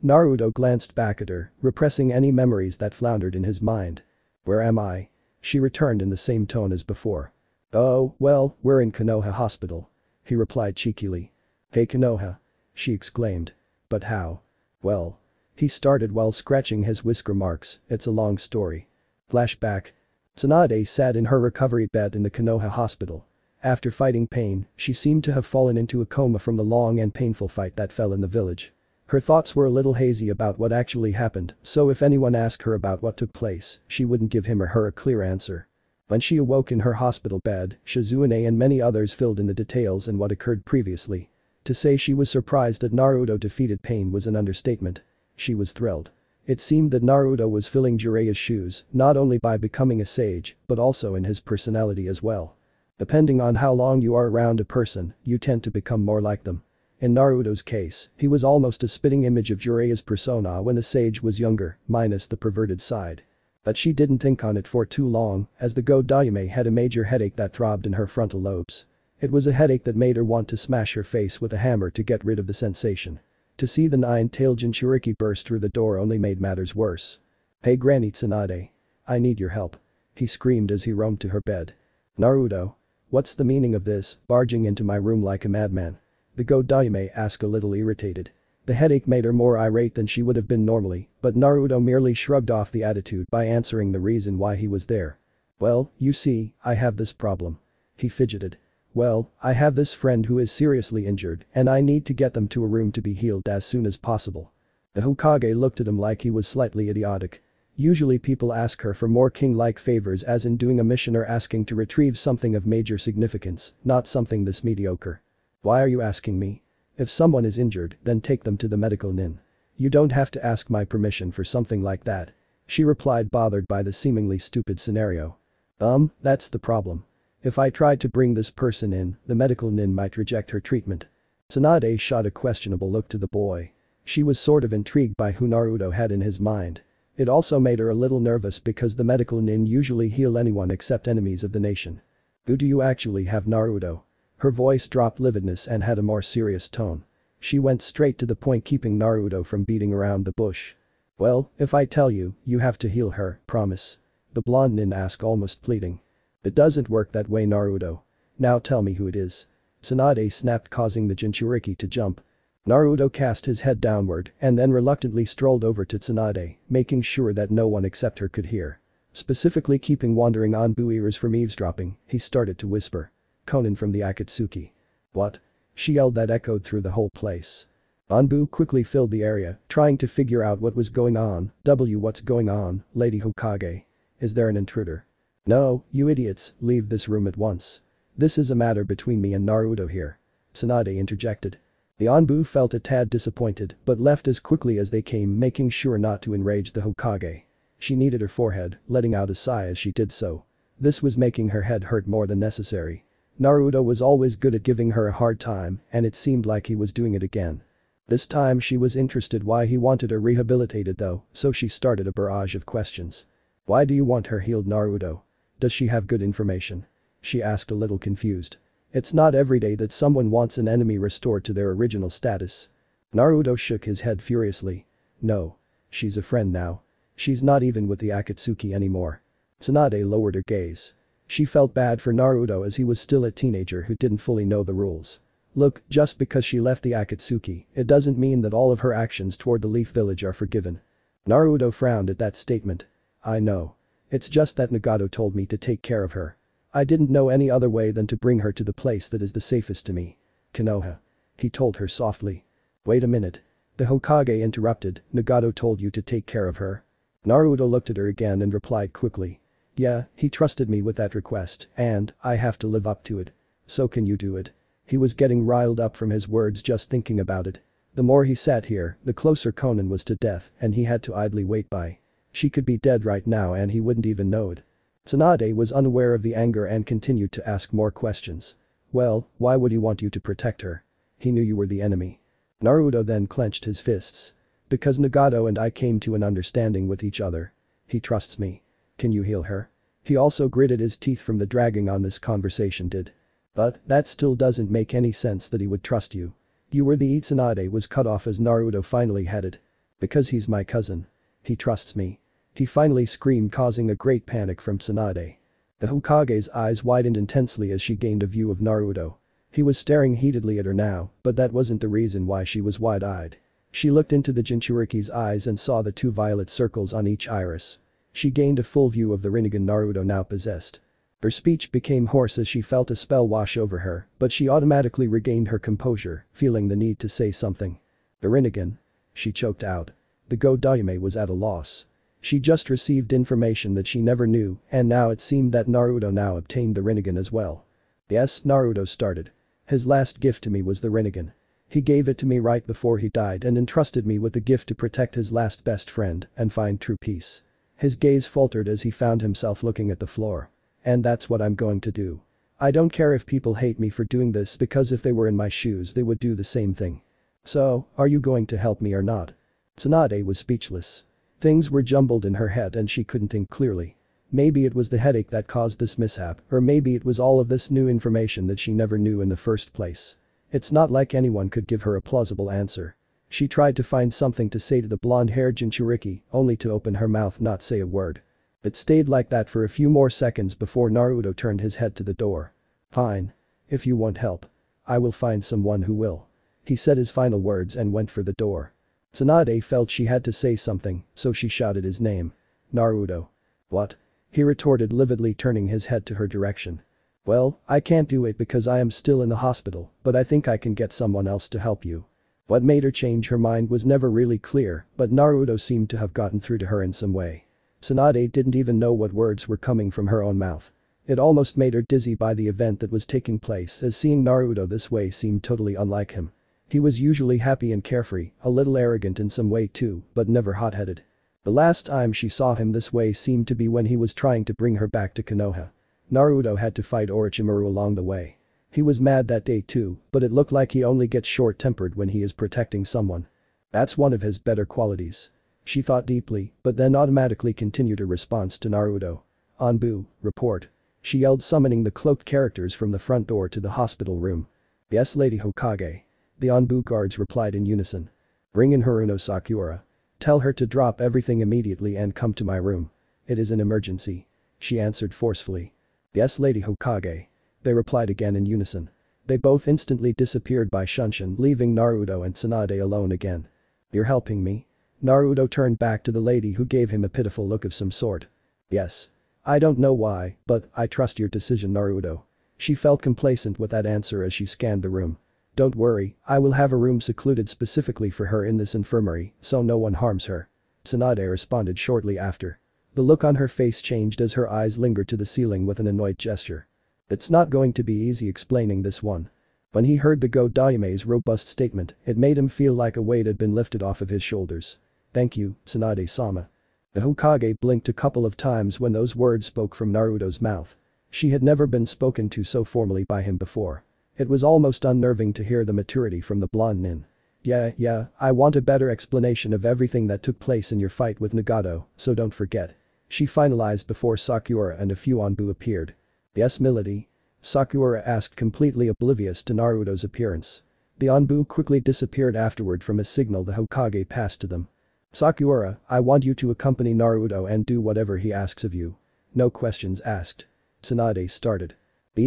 A: Naruto glanced back at her, repressing any memories that floundered in his mind. Where am I? She returned in the same tone as before. Oh, well, we're in Konoha Hospital. He replied cheekily. Hey Konoha. She exclaimed. But how? Well. He started while scratching his whisker marks, it's a long story. Flashback. Tsunade sat in her recovery bed in the Konoha Hospital. After fighting pain, she seemed to have fallen into a coma from the long and painful fight that fell in the village. Her thoughts were a little hazy about what actually happened, so if anyone asked her about what took place, she wouldn't give him or her a clear answer. When she awoke in her hospital bed, Shizune and many others filled in the details and what occurred previously. To say she was surprised that Naruto defeated pain was an understatement. She was thrilled. It seemed that Naruto was filling Jiraiya's shoes, not only by becoming a sage, but also in his personality as well. Depending on how long you are around a person, you tend to become more like them. In Naruto's case, he was almost a spitting image of Jiraiya's persona when the sage was younger, minus the perverted side. But she didn't think on it for too long, as the Go-Daiame had a major headache that throbbed in her frontal lobes. It was a headache that made her want to smash her face with a hammer to get rid of the sensation. To see the nine-tailed Jinchuriki burst through the door only made matters worse. "Hey Granny Tsunade. I need your help," he screamed as he roamed to her bed. "Naruto. What's the meaning of this, barging into my room like a madman?" The Go-Daiame asked, a little irritated. The headache made her more irate than she would have been normally, but Naruto merely shrugged off the attitude by answering the reason why he was there. "Well, you see, I have this problem." He fidgeted. "Well, I have this friend who is seriously injured and I need to get them to a room to be healed as soon as possible." The Hokage looked at him like he was slightly idiotic. Usually people ask her for more king-like favors, as in doing a mission or asking to retrieve something of major significance, not something this mediocre. "Why are you asking me? If someone is injured, then take them to the medical nin. You don't have to ask my permission for something like that," she replied, bothered by the seemingly stupid scenario. That's the problem. If I tried to bring this person in, the medical nin might reject her treatment." Tsunade shot a questionable look to the boy. She was sort of intrigued by who Naruto had in his mind. It also made her a little nervous because the medical nin usually heal anyone except enemies of the nation. "Who do you actually have, Naruto?" Her voice dropped lividness and had a more serious tone. She went straight to the point, keeping Naruto from beating around the bush. "Well, if I tell you, you have to heal her, promise?" the blonde nin asked, almost pleading. "It doesn't work that way, Naruto. Now tell me who it is." Tsunade snapped, causing the Jinchuriki to jump. Naruto cast his head downward and then reluctantly strolled over to Tsunade, making sure that no one except her could hear. Specifically keeping wandering Anbu ears from eavesdropping, he started to whisper. "Konan from the Akatsuki." "What?" she yelled. That echoed through the whole place. Anbu quickly filled the area, trying to figure out what was going on. What's going on, Lady Hokage? Is there an intruder?" "No, you idiots, leave this room at once. This is a matter between me and Naruto here," Tsunade interjected. The Anbu felt a tad disappointed but left as quickly as they came, making sure not to enrage the Hokage. She kneaded her forehead, letting out a sigh as she did so. This was making her head hurt more than necessary. Naruto was always good at giving her a hard time, and it seemed like he was doing it again. This time she was interested why he wanted her rehabilitated though, so she started a barrage of questions. "Why do you want her healed, Naruto? Does she have good information?" she asked, a little confused. It's not every day that someone wants an enemy restored to their original status. Naruto shook his head furiously. "No. She's a friend now. She's not even with the Akatsuki anymore." Tsunade lowered her gaze. She felt bad for Naruto as he was still a teenager who didn't fully know the rules. Look, just because she left the Akatsuki, it doesn't mean that all of her actions toward the Leaf Village are forgiven. Naruto frowned at that statement. "I know. It's just that Nagato told me to take care of her. I didn't know any other way than to bring her to the place that is the safest to me. Konoha," he told her softly. "Wait a minute." The Hokage interrupted. "Nagato told you to take care of her?" Naruto looked at her again and replied quickly. "Yeah, he trusted me with that request, and I have to live up to it. So can you do it?" He was getting riled up from his words just thinking about it. The more he sat here, the closer Konan was to death and he had to idly wait by. She could be dead right now and he wouldn't even know it. Tsunade was unaware of the anger and continued to ask more questions. "Well, why would he want you to protect her? He knew you were the enemy." Naruto then clenched his fists. "Because Nagato and I came to an understanding with each other. He trusts me. Can you heal her?" He also gritted his teeth from the dragging on this conversation did. "But that still doesn't make any sense that he would trust you. You were the Tsunade was cut off as Naruto finally had it. "Because he's my cousin. He trusts me." He finally screamed, causing a great panic from Tsunade. The Hokage's eyes widened intensely as she gained a view of Naruto. He was staring heatedly at her now, but that wasn't the reason why she was wide-eyed. She looked into the Jinchuriki's eyes and saw the two violet circles on each iris. She gained a full view of the Rinnegan Naruto now possessed. Her speech became hoarse as she felt a spell wash over her, but she automatically regained her composure, feeling the need to say something. "The Rinnegan?" she choked out. The Go-Daiame was at a loss. She just received information that she never knew, and now it seemed that Naruto now obtained the Rinnegan as well. "Yes," Naruto started. "His last gift to me was the Rinnegan. He gave it to me right before he died and entrusted me with the gift to protect his last best friend and find true peace." His gaze faltered as he found himself looking at the floor. "And that's what I'm going to do. I don't care if people hate me for doing this because if they were in my shoes they would do the same thing. So, are you going to help me or not? Tsunade was speechless. Things were jumbled in her head and she couldn't think clearly. Maybe it was the headache that caused this mishap, or maybe it was all of this new information that she never knew in the first place. It's not like anyone could give her a plausible answer. She tried to find something to say to the blonde-haired Jinchuriki, only to open her mouth not say a word. It stayed like that for a few more seconds before Naruto turned his head to the door. Fine. If you want help. I will find someone who will. He said his final words and went for the door. Tsunade felt she had to say something, so she shouted his name. Naruto. What? He retorted lividly, turning his head to her direction. Well, I can't do it because I am still in the hospital, but I think I can get someone else to help you. What made her change her mind was never really clear, but Naruto seemed to have gotten through to her in some way. Tsunade didn't even know what words were coming from her own mouth. It almost made her dizzy by the event that was taking place, as seeing Naruto this way seemed totally unlike him. He was usually happy and carefree, a little arrogant in some way too, but never hot-headed. The last time she saw him this way seemed to be when he was trying to bring her back to Konoha. Naruto had to fight Orochimaru along the way. He was mad that day too, but it looked like he only gets short-tempered when he is protecting someone. That's one of his better qualities. She thought deeply, but then automatically continued her response to Naruto. Anbu, report. She yelled, summoning the cloaked characters from the front door to the hospital room. Yes, Lady Hokage. The Anbu guards replied in unison. Bring in Haruno Sakura. Tell her to drop everything immediately and come to my room. It is an emergency. She answered forcefully. Yes, Lady Hokage. They replied again in unison. They both instantly disappeared by Shunshin, leaving Naruto and Tsunade alone again. You're helping me? Naruto turned back to the lady who gave him a pitiful look of some sort. Yes. I don't know why, but I trust your decision, Naruto. She felt complacent with that answer as she scanned the room. Don't worry, I will have a room secluded specifically for her in this infirmary, so no one harms her. Tsunade responded shortly after. The look on her face changed as her eyes lingered to the ceiling with an annoyed gesture. It's not going to be easy explaining this one. When he heard the Go Daime's robust statement, it made him feel like a weight had been lifted off of his shoulders. Thank you, Tsunade-sama. The Hokage blinked a couple of times when those words spoke from Naruto's mouth. She had never been spoken to so formally by him before. It was almost unnerving to hear the maturity from the blonde nin. Yeah, I want a better explanation of everything that took place in your fight with Nagato, so don't forget. She finalized before Sakura and a few Anbu appeared. Yes, milady? Sakura asked, completely oblivious to Naruto's appearance. The Anbu quickly disappeared afterward from a signal the Hokage passed to them. Sakura, I want you to accompany Naruto and do whatever he asks of you. No questions asked. Tsunade started.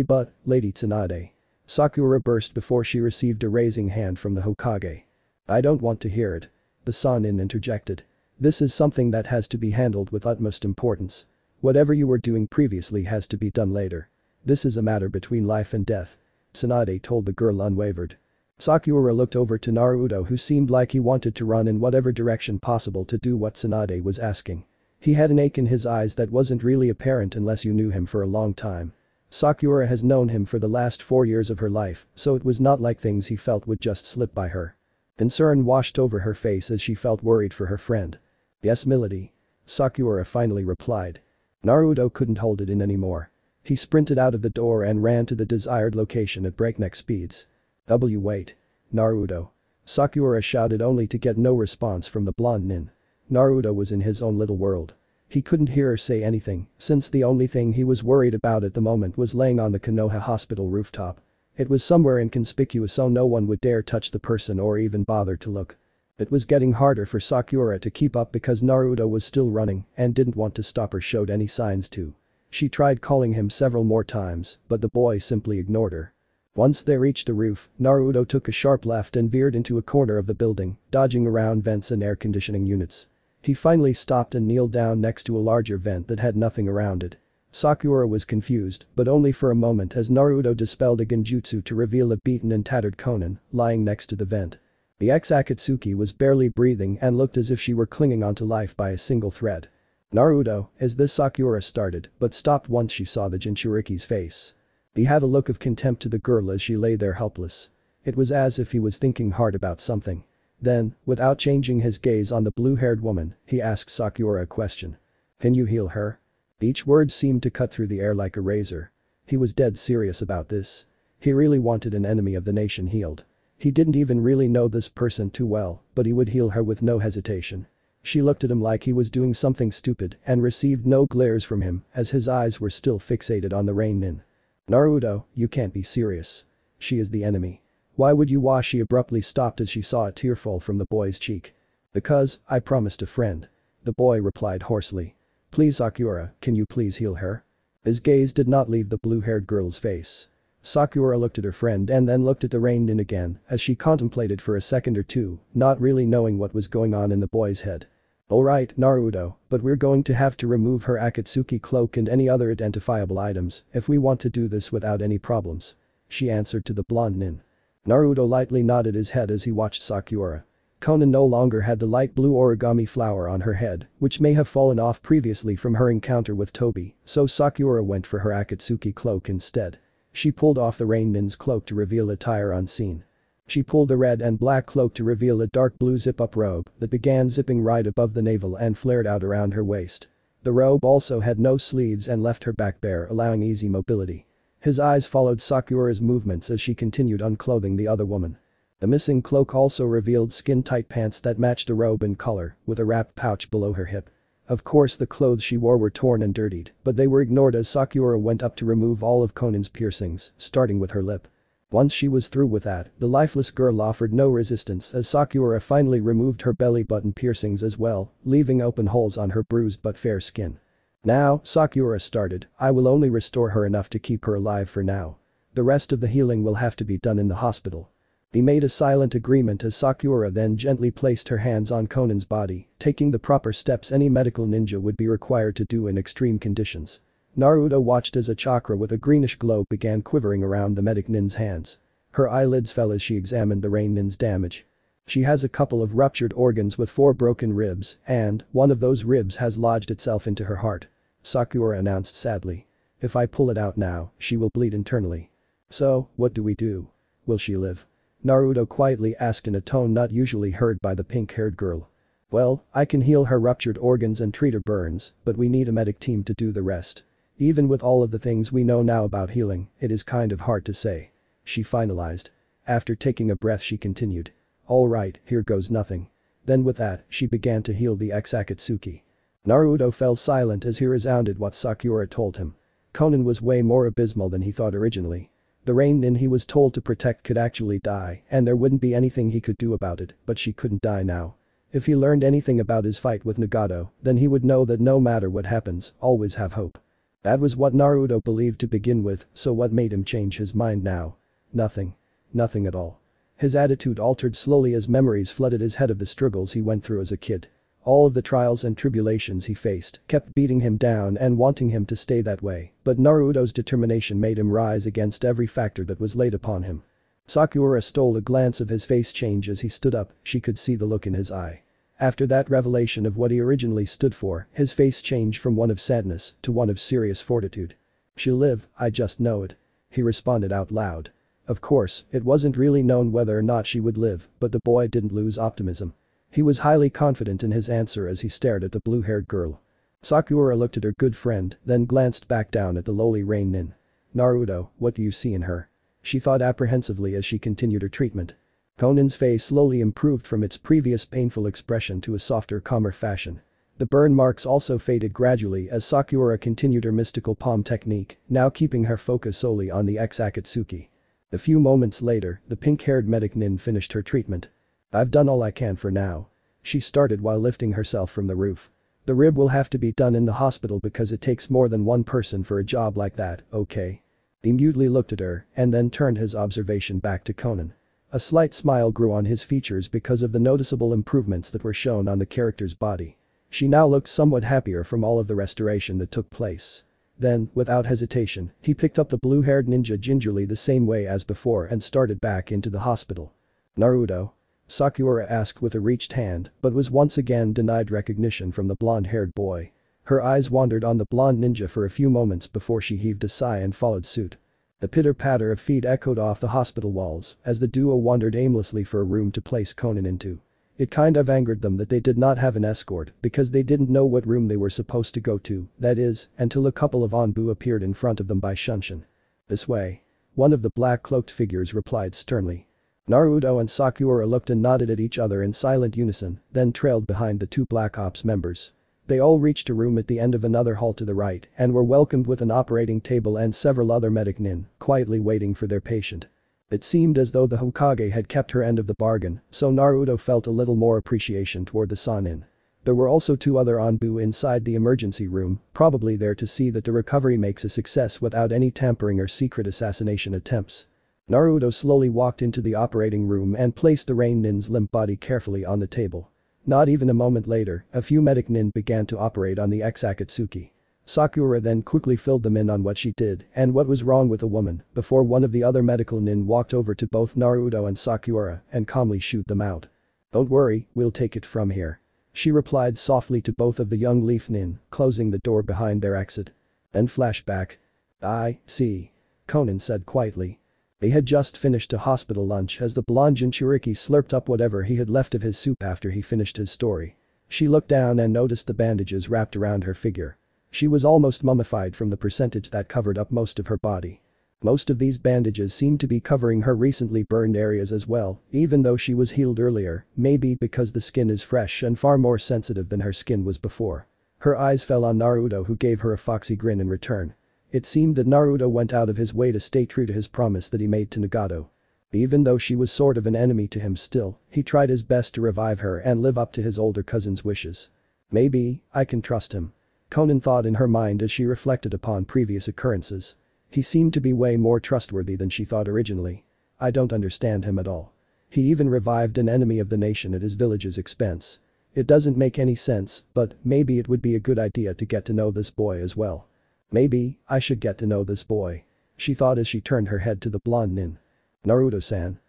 A: But, Lady Tsunade. Sakura burst before she received a raising hand from the Hokage. I don't want to hear it. The Sannin interjected. This is something that has to be handled with utmost importance. Whatever you were doing previously has to be done later. This is a matter between life and death. Tsunade told the girl unwavered. Sakura looked over to Naruto, who seemed like he wanted to run in whatever direction possible to do what Tsunade was asking. He had an ache in his eyes that wasn't really apparent unless you knew him for a long time. Sakura has known him for the last 4 years of her life, so it was not like things he felt would just slip by her. Concern washed over her face as she felt worried for her friend. Yes, milady. Sakura finally replied. Naruto couldn't hold it in anymore. He sprinted out of the door and ran to the desired location at breakneck speeds. Wait. Naruto. Sakura shouted, only to get no response from the blonde nin. Naruto was in his own little world. He couldn't hear her say anything, since the only thing he was worried about at the moment was laying on the Konoha hospital rooftop. It was somewhere inconspicuous so no one would dare touch the person or even bother to look. It was getting harder for Sakura to keep up because Naruto was still running and didn't want to stop or showed any signs to. She tried calling him several more times, but the boy simply ignored her. Once they reached the roof, Naruto took a sharp left and veered into a corner of the building, dodging around vents and air conditioning units. He finally stopped and kneeled down next to a larger vent that had nothing around it. Sakura was confused, but only for a moment as Naruto dispelled a genjutsu to reveal a beaten and tattered Konan, lying next to the vent. The ex-Akatsuki was barely breathing and looked as if she were clinging onto life by a single thread. Naruto, as this Sakura started, but stopped once she saw the Jinchuriki's face. He had a look of contempt to the girl as she lay there helpless. It was as if he was thinking hard about something. Then, without changing his gaze on the blue-haired woman, he asked Sakura a question. Can you heal her? Each word seemed to cut through the air like a razor. He was dead serious about this. He really wanted an enemy of the nation healed. He didn't even really know this person too well, but he would heal her with no hesitation. She looked at him like he was doing something stupid and received no glares from him as his eyes were still fixated on the Rain Nin. Naruto, you can't be serious. She is the enemy. Why would you wash? She abruptly stopped as she saw a tear fall from the boy's cheek. Because, I promised a friend. The boy replied hoarsely. Please Sakura, can you please heal her? His gaze did not leave the blue-haired girl's face. Sakura looked at her friend and then looked at the Rain Nin again as she contemplated for a second or two, not really knowing what was going on in the boy's head. Alright, Naruto, but we're going to have to remove her Akatsuki cloak and any other identifiable items if we want to do this without any problems. She answered to the blonde nin. Naruto lightly nodded his head as he watched Sakura. Konan no longer had the light blue origami flower on her head, which may have fallen off previously from her encounter with Toby, so Sakura went for her Akatsuki cloak instead. She pulled off the Rain Nin's cloak to reveal attire unseen. She pulled the red and black cloak to reveal a dark blue zip-up robe that began zipping right above the navel and flared out around her waist. The robe also had no sleeves and left her back bare, allowing easy mobility. His eyes followed Sakura's movements as she continued unclothing the other woman. The missing cloak also revealed skin-tight pants that matched the robe in color, with a wrapped pouch below her hip. Of course the clothes she wore were torn and dirtied, but they were ignored as Sakura went up to remove all of Konan's piercings, starting with her lip. Once she was through with that, the lifeless girl offered no resistance as Sakura finally removed her belly button piercings as well, leaving open holes on her bruised but fair skin. Now, Sakura started, I will only restore her enough to keep her alive for now. The rest of the healing will have to be done in the hospital. He made a silent agreement as Sakura then gently placed her hands on Konan's body, taking the proper steps any medical ninja would be required to do in extreme conditions. Naruto watched as a chakra with a greenish glow began quivering around the medic nin's hands. Her eyelids fell as she examined the Rain Nin's damage. She has a couple of ruptured organs with 4 broken ribs and one of those ribs has lodged itself into her heart. Sakura announced sadly. If I pull it out now, she will bleed internally. So, what do we do? Will she live? Naruto quietly asked in a tone not usually heard by the pink-haired girl. Well, I can heal her ruptured organs and treat her burns, but we need a medic team to do the rest. Even with all of the things we know now about healing, it is kind of hard to say. She finalized. After taking a breath she continued. Alright, here goes nothing. Then with that, she began to heal the ex-Akatsuki. Naruto fell silent as he resounded what Sakura told him. Konan was way more abysmal than he thought originally. The Rain Nin he was told to protect could actually die and there wouldn't be anything he could do about it, but she couldn't die now. If he learned anything about his fight with Nagato, then he would know that no matter what happens, always have hope. That was what Naruto believed to begin with, so what made him change his mind now? Nothing. Nothing at all. His attitude altered slowly as memories flooded his head of the struggles he went through as a kid. All of the trials and tribulations he faced kept beating him down and wanting him to stay that way, but Naruto's determination made him rise against every factor that was laid upon him. Sakura stole a glance of his face change as he stood up, she could see the look in his eye. After that revelation of what he originally stood for, his face changed from one of sadness to one of serious fortitude. She'll live, I just know it. He responded out loud. Of course, it wasn't really known whether or not she would live, but the boy didn't lose optimism. He was highly confident in his answer as he stared at the blue-haired girl. Sakura looked at her good friend, then glanced back down at the lowly Rain Nin. Naruto, what do you see in her? She thought apprehensively as she continued her treatment. Konan's face slowly improved from its previous painful expression to a softer, calmer fashion. The burn marks also faded gradually as Sakura continued her mystical palm technique, now keeping her focus solely on the ex-Akatsuki. A few moments later, the pink-haired medic Nin finished her treatment. I've done all I can for now. She started while lifting herself from the roof. The rib will have to be done in the hospital because it takes more than one person for a job like that, okay? He mutely looked at her and then turned his observation back to Konan. A slight smile grew on his features because of the noticeable improvements that were shown on the character's body. She now looked somewhat happier from all of the restoration that took place. Then, without hesitation, he picked up the blue-haired ninja gingerly the same way as before and started back into the hospital. Naruto? Sakura asked with a reached hand, but was once again denied recognition from the blonde-haired boy. Her eyes wandered on the blonde ninja for a few moments before she heaved a sigh and followed suit. The pitter-patter of feet echoed off the hospital walls as the duo wandered aimlessly for a room to place Konan into. It kind of angered them that they did not have an escort because they didn't know what room they were supposed to go to, that is, until a couple of Anbu appeared in front of them by Shunshin. This way. One of the black-cloaked figures replied sternly. Naruto and Sakura looked and nodded at each other in silent unison, then trailed behind the two Black Ops members. They all reached a room at the end of another hall to the right and were welcomed with an operating table and several other medic nin, quietly waiting for their patient. It seemed as though the Hokage had kept her end of the bargain, so Naruto felt a little more appreciation toward the Sannin. There were also two other Anbu inside the emergency room, probably there to see that the recovery makes a success without any tampering or secret assassination attempts. Naruto slowly walked into the operating room and placed the Rain Nin's limp body carefully on the table. Not even a moment later, a few medic nin began to operate on the ex-Akatsuki. Sakura then quickly filled them in on what she did and what was wrong with the woman before one of the other medical nin walked over to both Naruto and Sakura and calmly shooed them out. "Don't worry, we'll take it from here," she replied softly to both of the young Leaf Nin, closing the door behind their exit. Then flashback. "I see," Konan said quietly. They had just finished a hospital lunch as the blonde Jinchuriki slurped up whatever he had left of his soup after he finished his story. She looked down and noticed the bandages wrapped around her figure. She was almost mummified from the percentage that covered up most of her body. Most of these bandages seemed to be covering her recently burned areas as well, even though she was healed earlier, maybe because the skin is fresh and far more sensitive than her skin was before. Her eyes fell on Naruto, who gave her a foxy grin in return. It seemed that Naruto went out of his way to stay true to his promise that he made to Nagato. Even though she was sort of an enemy to him still, he tried his best to revive her and live up to his older cousin's wishes. Maybe, I can trust him. Konan thought in her mind as she reflected upon previous occurrences. He seemed to be way more trustworthy than she thought originally. I don't understand him at all. He even revived an enemy of the nation at his village's expense. It doesn't make any sense, but maybe it would be a good idea to get to know this boy as well. Maybe, I should get to know this boy. She thought as she turned her head to the blonde nin. Naruto-san.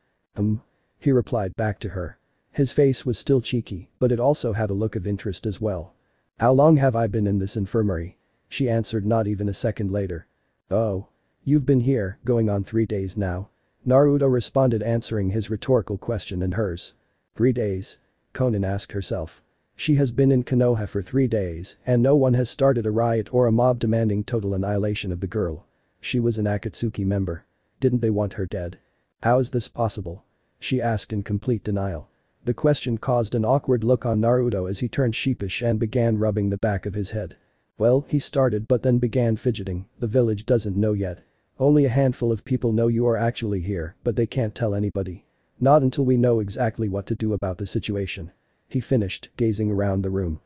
A: He replied back to her. His face was still cheeky, but it also had a look of interest as well. How long have I been in this infirmary? She answered not even a second later. Oh. You've been here, going on 3 days now. Naruto responded, answering his rhetorical question and hers. 3 days? Konan asked herself. She has been in Konoha for 3 days and no one has started a riot or a mob demanding total annihilation of the girl. She was an Akatsuki member. Didn't they want her dead? How is this possible? She asked in complete denial. The question caused an awkward look on Naruto as he turned sheepish and began rubbing the back of his head. Well, he started but then began fidgeting. The village doesn't know yet. Only a handful of people know you are actually here, but they can't tell anybody. Not until we know exactly what to do about the situation. He finished, gazing around the room.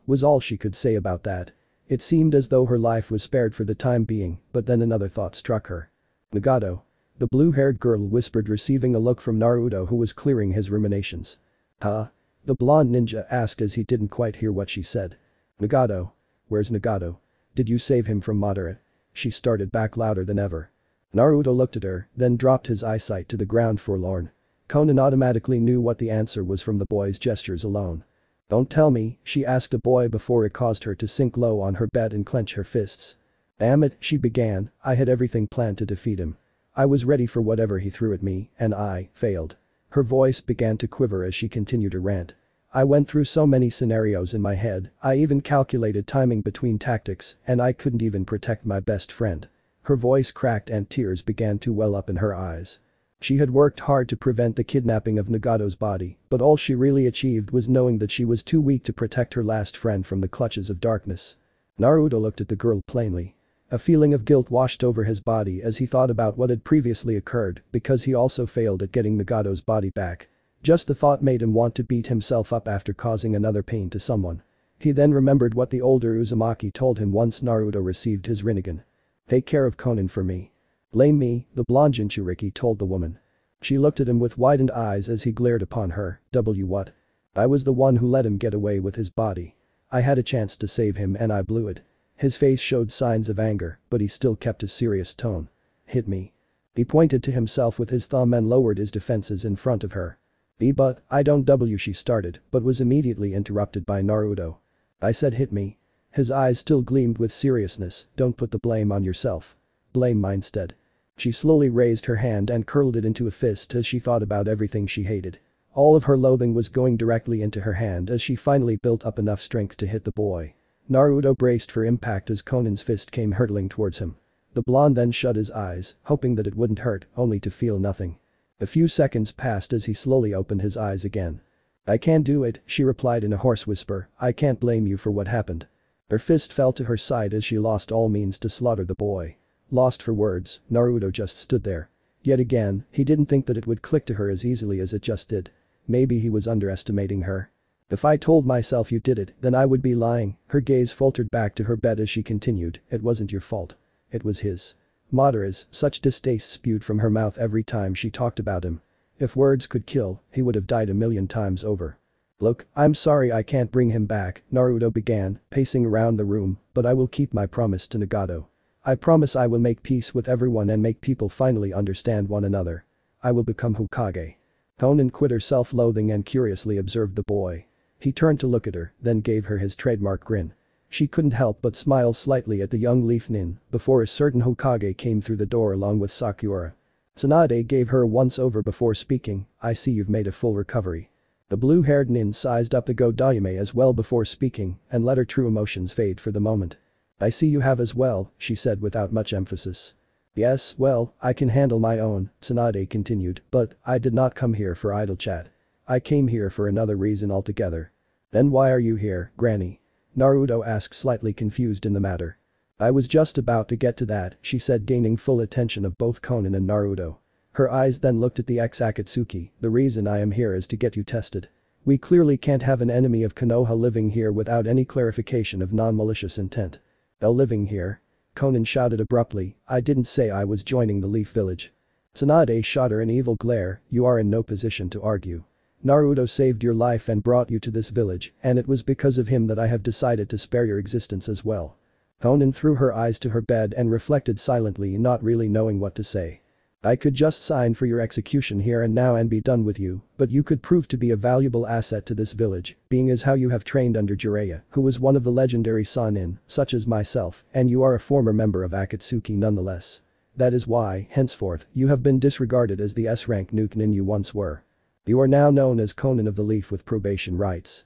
A: Was all she could say about that. It seemed as though her life was spared for the time being, but then another thought struck her. Nagato. The blue-haired girl whispered, receiving a look from Naruto, who was clearing his ruminations. Huh? The blonde ninja asked as he didn't quite hear what she said. Nagato. Where's Nagato? Did you save him from Madara? She started back louder than ever. Naruto looked at her, then dropped his eyesight to the ground forlorn. Konan automatically knew what the answer was from the boy's gestures alone. Don't tell me, she asked the boy before it caused her to sink low on her bed and clench her fists. Damn it, she began, I had everything planned to defeat him. I was ready for whatever he threw at me, and I failed. Her voice began to quiver as she continued to rant. I went through so many scenarios in my head, I even calculated timing between tactics, and I couldn't even protect my best friend. Her voice cracked and tears began to well up in her eyes. She had worked hard to prevent the kidnapping of Nagato's body, but all she really achieved was knowing that she was too weak to protect her last friend from the clutches of darkness. Naruto looked at the girl plainly. A feeling of guilt washed over his body as he thought about what had previously occurred because he also failed at getting Nagato's body back. Just the thought made him want to beat himself up after causing another pain to someone. He then remembered what the older Uzumaki told him once Naruto received his Rinnegan. Take care of Konan for me. Blame me, the blonde Jinchuriki told the woman. She looked at him with widened eyes as he glared upon her. What? I was the one who let him get away with his body. I had a chance to save him and I blew it. His face showed signs of anger, but he still kept his serious tone. Hit me. He pointed to himself with his thumb and lowered his defenses in front of her. But, I don't she started, but was immediately interrupted by Naruto. I said hit me. His eyes still gleamed with seriousness, don't put the blame on yourself. Blame mine instead. She slowly raised her hand and curled it into a fist as she thought about everything she hated. All of her loathing was going directly into her hand as she finally built up enough strength to hit the boy. Naruto braced for impact as Konan's fist came hurtling towards him. The blonde then shut his eyes, hoping that it wouldn't hurt, only to feel nothing. A few seconds passed as he slowly opened his eyes again. "I can't do it," she replied in a hoarse whisper, "I can't blame you for what happened." Her fist fell to her side as she lost all means to slaughter the boy. Lost for words, Naruto just stood there. Yet again, he didn't think that it would click to her as easily as it just did. Maybe he was underestimating her. "If I told myself you did it, then I would be lying." Her gaze faltered back to her bed as she continued, "It wasn't your fault. It was his." Madara's, such distaste spewed from her mouth every time she talked about him. If words could kill, he would have died a million times over. "Look, I'm sorry I can't bring him back," Naruto began, pacing around the room, "but I will keep my promise to Nagato. I promise I will make peace with everyone and make people finally understand one another. I will become Hokage." Konan quit her self-loathing and curiously observed the boy. He turned to look at her, then gave her his trademark grin. She couldn't help but smile slightly at the young Leaf Nin before a certain Hokage came through the door along with Sakura. Tsunade gave her a once-over before speaking, "I see you've made a full recovery." The blue-haired Nin sized up the Godayame as well before speaking and let her true emotions fade for the moment. "I see you have as well," she said without much emphasis. "Yes, well, I can handle my own," Tsunade continued, "but I did not come here for idle chat. I came here for another reason altogether." "Then why are you here, Granny?" Naruto asked, slightly confused in the matter. "I was just about to get to that," she said, gaining full attention of both Konan and Naruto. Her eyes then looked at the ex-Akatsuki. "The reason I am here is to get you tested. We clearly can't have an enemy of Konoha living here without any clarification of non-malicious intent." "El living here?" Konan shouted abruptly, "I didn't say I was joining the Leaf Village." Tsunade shot her an evil glare, "You are in no position to argue. Naruto saved your life and brought you to this village, and it was because of him that I have decided to spare your existence as well." Konan threw her eyes to her bed and reflected silently, not really knowing what to say. "I could just sign for your execution here and now and be done with you, but you could prove to be a valuable asset to this village, being as how you have trained under Jiraiya, who was one of the legendary Sannin, such as myself, and you are a former member of Akatsuki nonetheless. That is why, henceforth, you have been disregarded as the S-rank Nukenin you once were. You are now known as Konan of the Leaf with probation rights."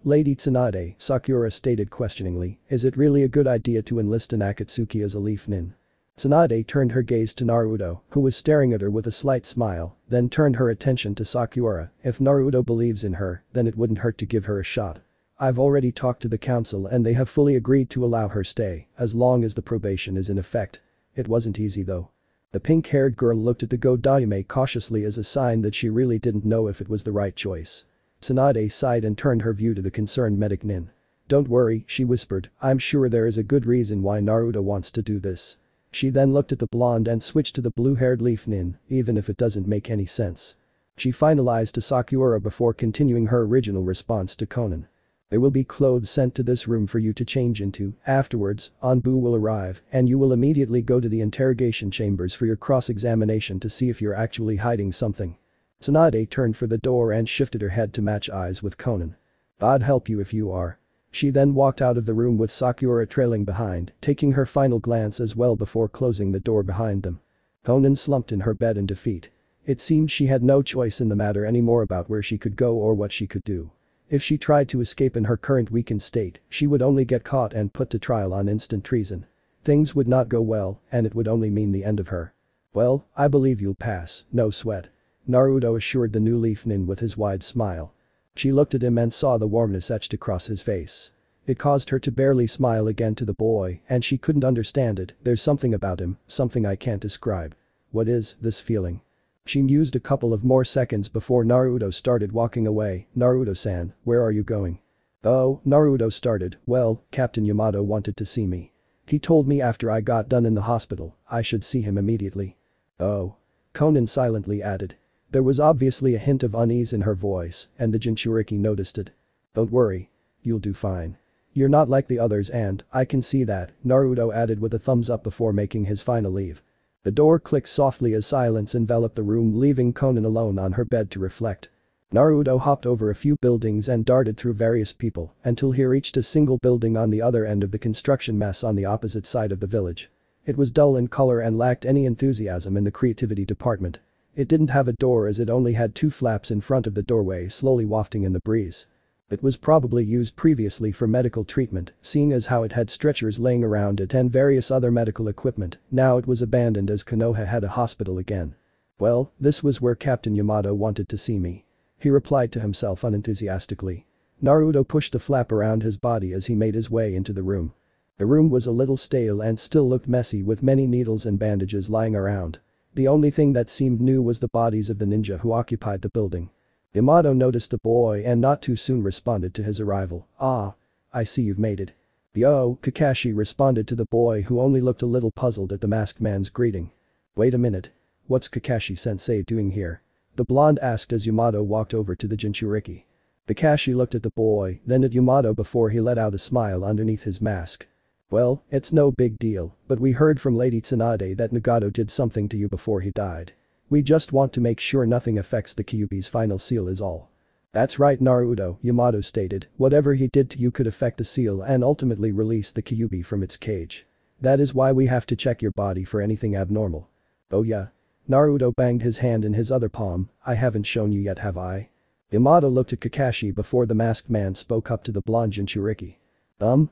A: Lady Tsunade," Sakura stated questioningly, "is it really a good idea to enlist an Akatsuki as a Leaf Nin?" Tsunade turned her gaze to Naruto, who was staring at her with a slight smile, then turned her attention to Sakura. "If Naruto believes in her, then it wouldn't hurt to give her a shot. I've already talked to the council and they have fully agreed to allow her stay, as long as the probation is in effect. It wasn't easy though." The pink-haired girl looked at the Godayame cautiously as a sign that she really didn't know if it was the right choice. Tsunade sighed and turned her view to the concerned medic Nin. "Don't worry," she whispered, "I'm sure there is a good reason why Naruto wants to do this." She then looked at the blonde and switched to the blue-haired Leaf Nin, "Even if it doesn't make any sense." She finalized to Sakura before continuing her original response to Konan. "There will be clothes sent to this room for you to change into. Afterwards, Anbu will arrive and you will immediately go to the interrogation chambers for your cross-examination to see if you're actually hiding something." Tsunade turned for the door and shifted her head to match eyes with Konan. "God help you if you are." She then walked out of the room with Sakura trailing behind, taking her final glance as well before closing the door behind them. Konan slumped in her bed in defeat. It seemed she had no choice in the matter anymore about where she could go or what she could do. If she tried to escape in her current weakened state, she would only get caught and put to trial on instant treason. Things would not go well, and it would only mean the end of her. "Well, I believe you'll pass, no sweat," Naruto assured the new Leaf Nin with his wide smile. She looked at him and saw the warmness etched across his face. It caused her to barely smile again to the boy, and she couldn't understand it. "There's something about him, something I can't describe. What is this feeling?" She mused a couple of more seconds before Naruto started walking away. "Naruto-san, where are you going?" "Oh," Naruto started, "well, Captain Yamato wanted to see me. He told me after I got done in the hospital, I should see him immediately." "Oh." Konan silently added. There was obviously a hint of unease in her voice, and the Jinchuriki noticed it. "Don't worry. You'll do fine. You're not like the others and I can see that," Naruto added with a thumbs up before making his final leave. The door clicked softly as silence enveloped the room, leaving Konan alone on her bed to reflect. Naruto hopped over a few buildings and darted through various people until he reached a single building on the other end of the construction mess on the opposite side of the village. It was dull in color and lacked any enthusiasm in the creativity department. It didn't have a door as it only had two flaps in front of the doorway slowly wafting in the breeze. It was probably used previously for medical treatment, seeing as how it had stretchers laying around it and various other medical equipment. Now it was abandoned as Konoha had a hospital again. Well, this was where Captain Yamato wanted to see me. He replied to himself unenthusiastically. Naruto pushed a flap around his body as he made his way into the room. The room was a little stale and still looked messy with many needles and bandages lying around. The only thing that seemed new was the bodies of the ninja who occupied the building. Yamato noticed the boy and not too soon responded to his arrival. "Ah. I see you've made it." "Yo," Kakashi responded to the boy who only looked a little puzzled at the masked man's greeting. "Wait a minute. What's Kakashi-sensei doing here?" The blonde asked as Yamato walked over to the Jinchuriki. Kakashi looked at the boy, then at Yamato before he let out a smile underneath his mask. "Well, it's no big deal, but we heard from Lady Tsunade that Nagato did something to you before he died. We just want to make sure nothing affects the Kyuubi's final seal is all." "That's right, Naruto," Yamato stated, "whatever he did to you could affect the seal and ultimately release the Kyuubi from its cage. That is why we have to check your body for anything abnormal." "Oh yeah?" Naruto banged his hand in his other palm. "I haven't shown you yet, have I?" Yamato looked at Kakashi before the masked man spoke up to the blonde Jinchuriki.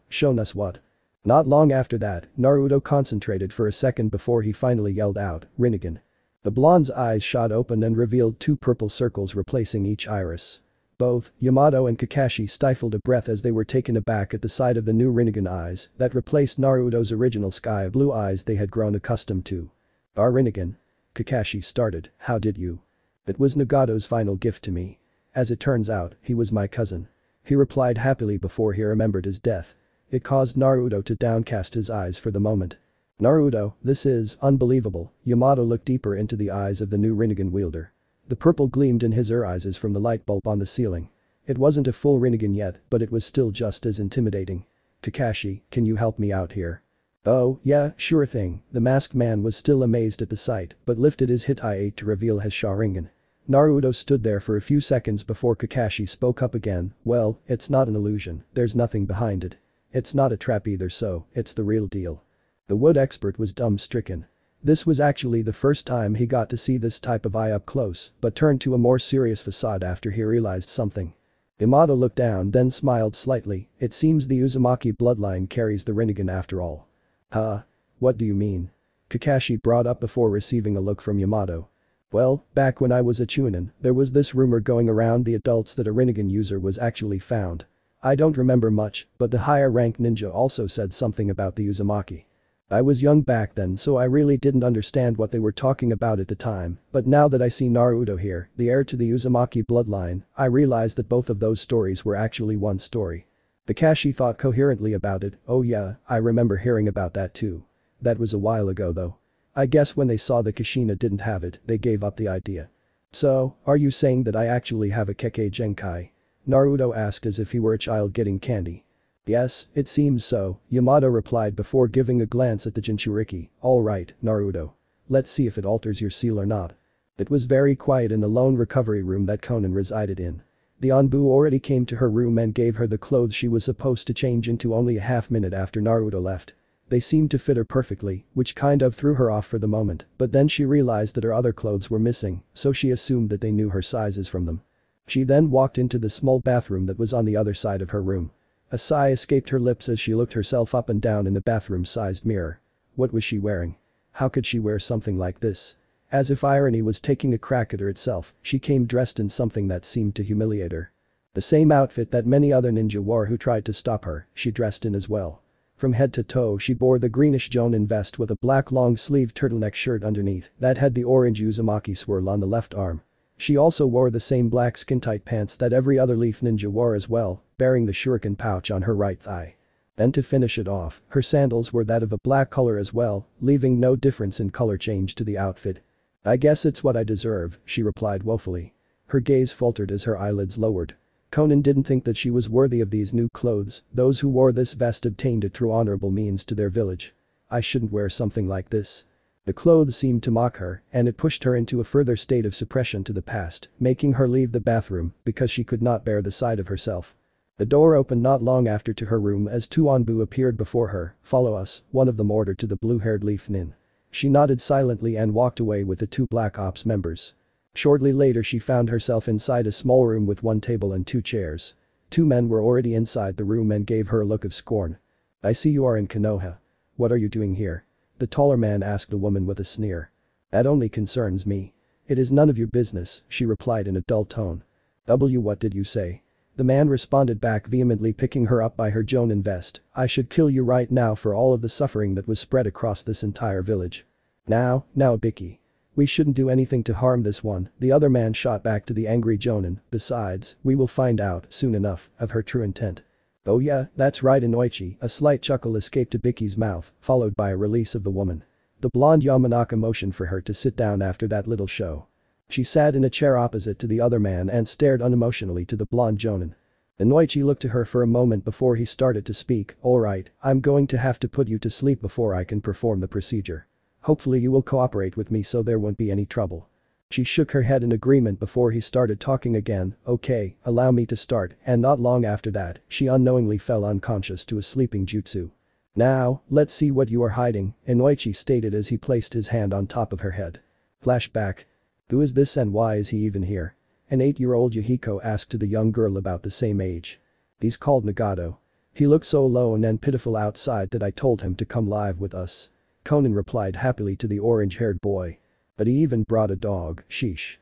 A: Shown us what?" Not long after that, Naruto concentrated for a second before he finally yelled out, "Rinnegan." The blonde's eyes shot open and revealed two purple circles replacing each iris. Both Yamato and Kakashi stifled a breath as they were taken aback at the sight of the new Rinnegan eyes that replaced Naruto's original sky blue eyes they had grown accustomed to. "Our Rinnegan?" Kakashi started, "How did you?" "It was Nagato's final gift to me. As it turns out, he was my cousin." He replied happily before he remembered his death. It caused Naruto to downcast his eyes for the moment. "Naruto, this is unbelievable." Yamato looked deeper into the eyes of the new Rinnegan wielder. The purple gleamed in his eyes from the light bulb on the ceiling. It wasn't a full Rinnegan yet, but it was still just as intimidating. "Kakashi, can you help me out here?" "Oh, yeah, sure thing." The masked man was still amazed at the sight, but lifted his hit-eye to reveal his Sharingan. Naruto stood there for a few seconds before Kakashi spoke up again. "Well, it's not an illusion, there's nothing behind it. It's not a trap either, so it's the real deal." The wood expert was dumb-stricken. This was actually the first time he got to see this type of eye up close, but turned to a more serious facade after he realized something. Yamato looked down then smiled slightly. "It seems the Uzumaki bloodline carries the Rinnegan after all." "Huh? What do you mean?" Kakashi brought up before receiving a look from Yamato. "Well, back when I was a Chunin, there was this rumor going around the adults that a Rinnegan user was actually found. I don't remember much, but the higher-ranked ninja also said something about the Uzumaki. I was young back then so I really didn't understand what they were talking about at the time, but now that I see Naruto here, the heir to the Uzumaki bloodline, I realize that both of those stories were actually one story." Kakashi thought coherently about it. "Oh yeah, I remember hearing about that too. That was a while ago though. I guess when they saw the Kushina didn't have it, they gave up the idea." "So, are you saying that I actually have a Kekkei Genkai?" Naruto asked as if he were a child getting candy. "Yes, it seems so," Yamato replied before giving a glance at the Jinchuriki. "Alright, Naruto. Let's see if it alters your seal or not." It was very quiet in the lone recovery room that Konan resided in. The Anbu already came to her room and gave her the clothes she was supposed to change into only a half-minute after Naruto left. They seemed to fit her perfectly, which kind of threw her off for the moment, but then she realized that her other clothes were missing, so she assumed that they knew her sizes from them. She then walked into the small bathroom that was on the other side of her room. A sigh escaped her lips as she looked herself up and down in the bathroom-sized mirror. What was she wearing? How could she wear something like this? As if irony was taking a crack at her itself, she came dressed in something that seemed to humiliate her. The same outfit that many other ninja wore who tried to stop her, she dressed in as well. From head to toe she bore the greenish Jonin vest with a black long-sleeved turtleneck shirt underneath that had the orange Uzumaki swirl on the left arm. She also wore the same black skin-tight pants that every other Leaf ninja wore as well, bearing the shuriken pouch on her right thigh. Then to finish it off, her sandals were that of a black color as well, leaving no difference in color change to the outfit. "I guess it's what I deserve," she replied woefully. Her gaze faltered as her eyelids lowered. Konan didn't think that she was worthy of these new clothes. Those who wore this vest obtained it through honorable means to their village. "I shouldn't wear something like this." The clothes seemed to mock her, and it pushed her into a further state of suppression to the past, making her leave the bathroom because she could not bear the sight of herself. The door opened not long after to her room as two Anbu appeared before her. "Follow us," one of them ordered to the blue-haired Leaf Nin. She nodded silently and walked away with the two Black Ops members. Shortly later she found herself inside a small room with one table and two chairs. Two men were already inside the room and gave her a look of scorn. "I see you are in Konoha. What are you doing here?" The taller man asked the woman with a sneer. "That only concerns me. It is none of your business," she replied in a dull tone. What did you say?" The man responded back vehemently, picking her up by her Jonin vest. "I should kill you right now for all of the suffering that was spread across this entire village." Now, Biki. "We shouldn't do anything to harm this one," the other man shot back to the angry Jonin. "Besides, we will find out, soon enough, of her true intent." "Oh yeah, that's right, Inoichi." A slight chuckle escaped to Biki's mouth, followed by a release of the woman. The blonde Yamanaka motioned for her to sit down after that little show. She sat in a chair opposite to the other man and stared unemotionally to the blonde Jonin. Inoichi looked to her for a moment before he started to speak. "Alright, I'm going to have to put you to sleep before I can perform the procedure. Hopefully you will cooperate with me so there won't be any trouble." She shook her head in agreement before he started talking again. "Okay, allow me to start," and not long after that, she unknowingly fell unconscious to a sleeping jutsu. "Now, let's see what you are hiding," Inoichi stated as he placed his hand on top of her head. Flashback. Who is this and why is he even here? An 8-year-old Yahiko asked to the young girl about the same age. "He's called Nagato. He looks so alone and pitiful outside that I told him to come live with us." Conan replied happily to the orange-haired boy. "But he even brought a dog, sheesh."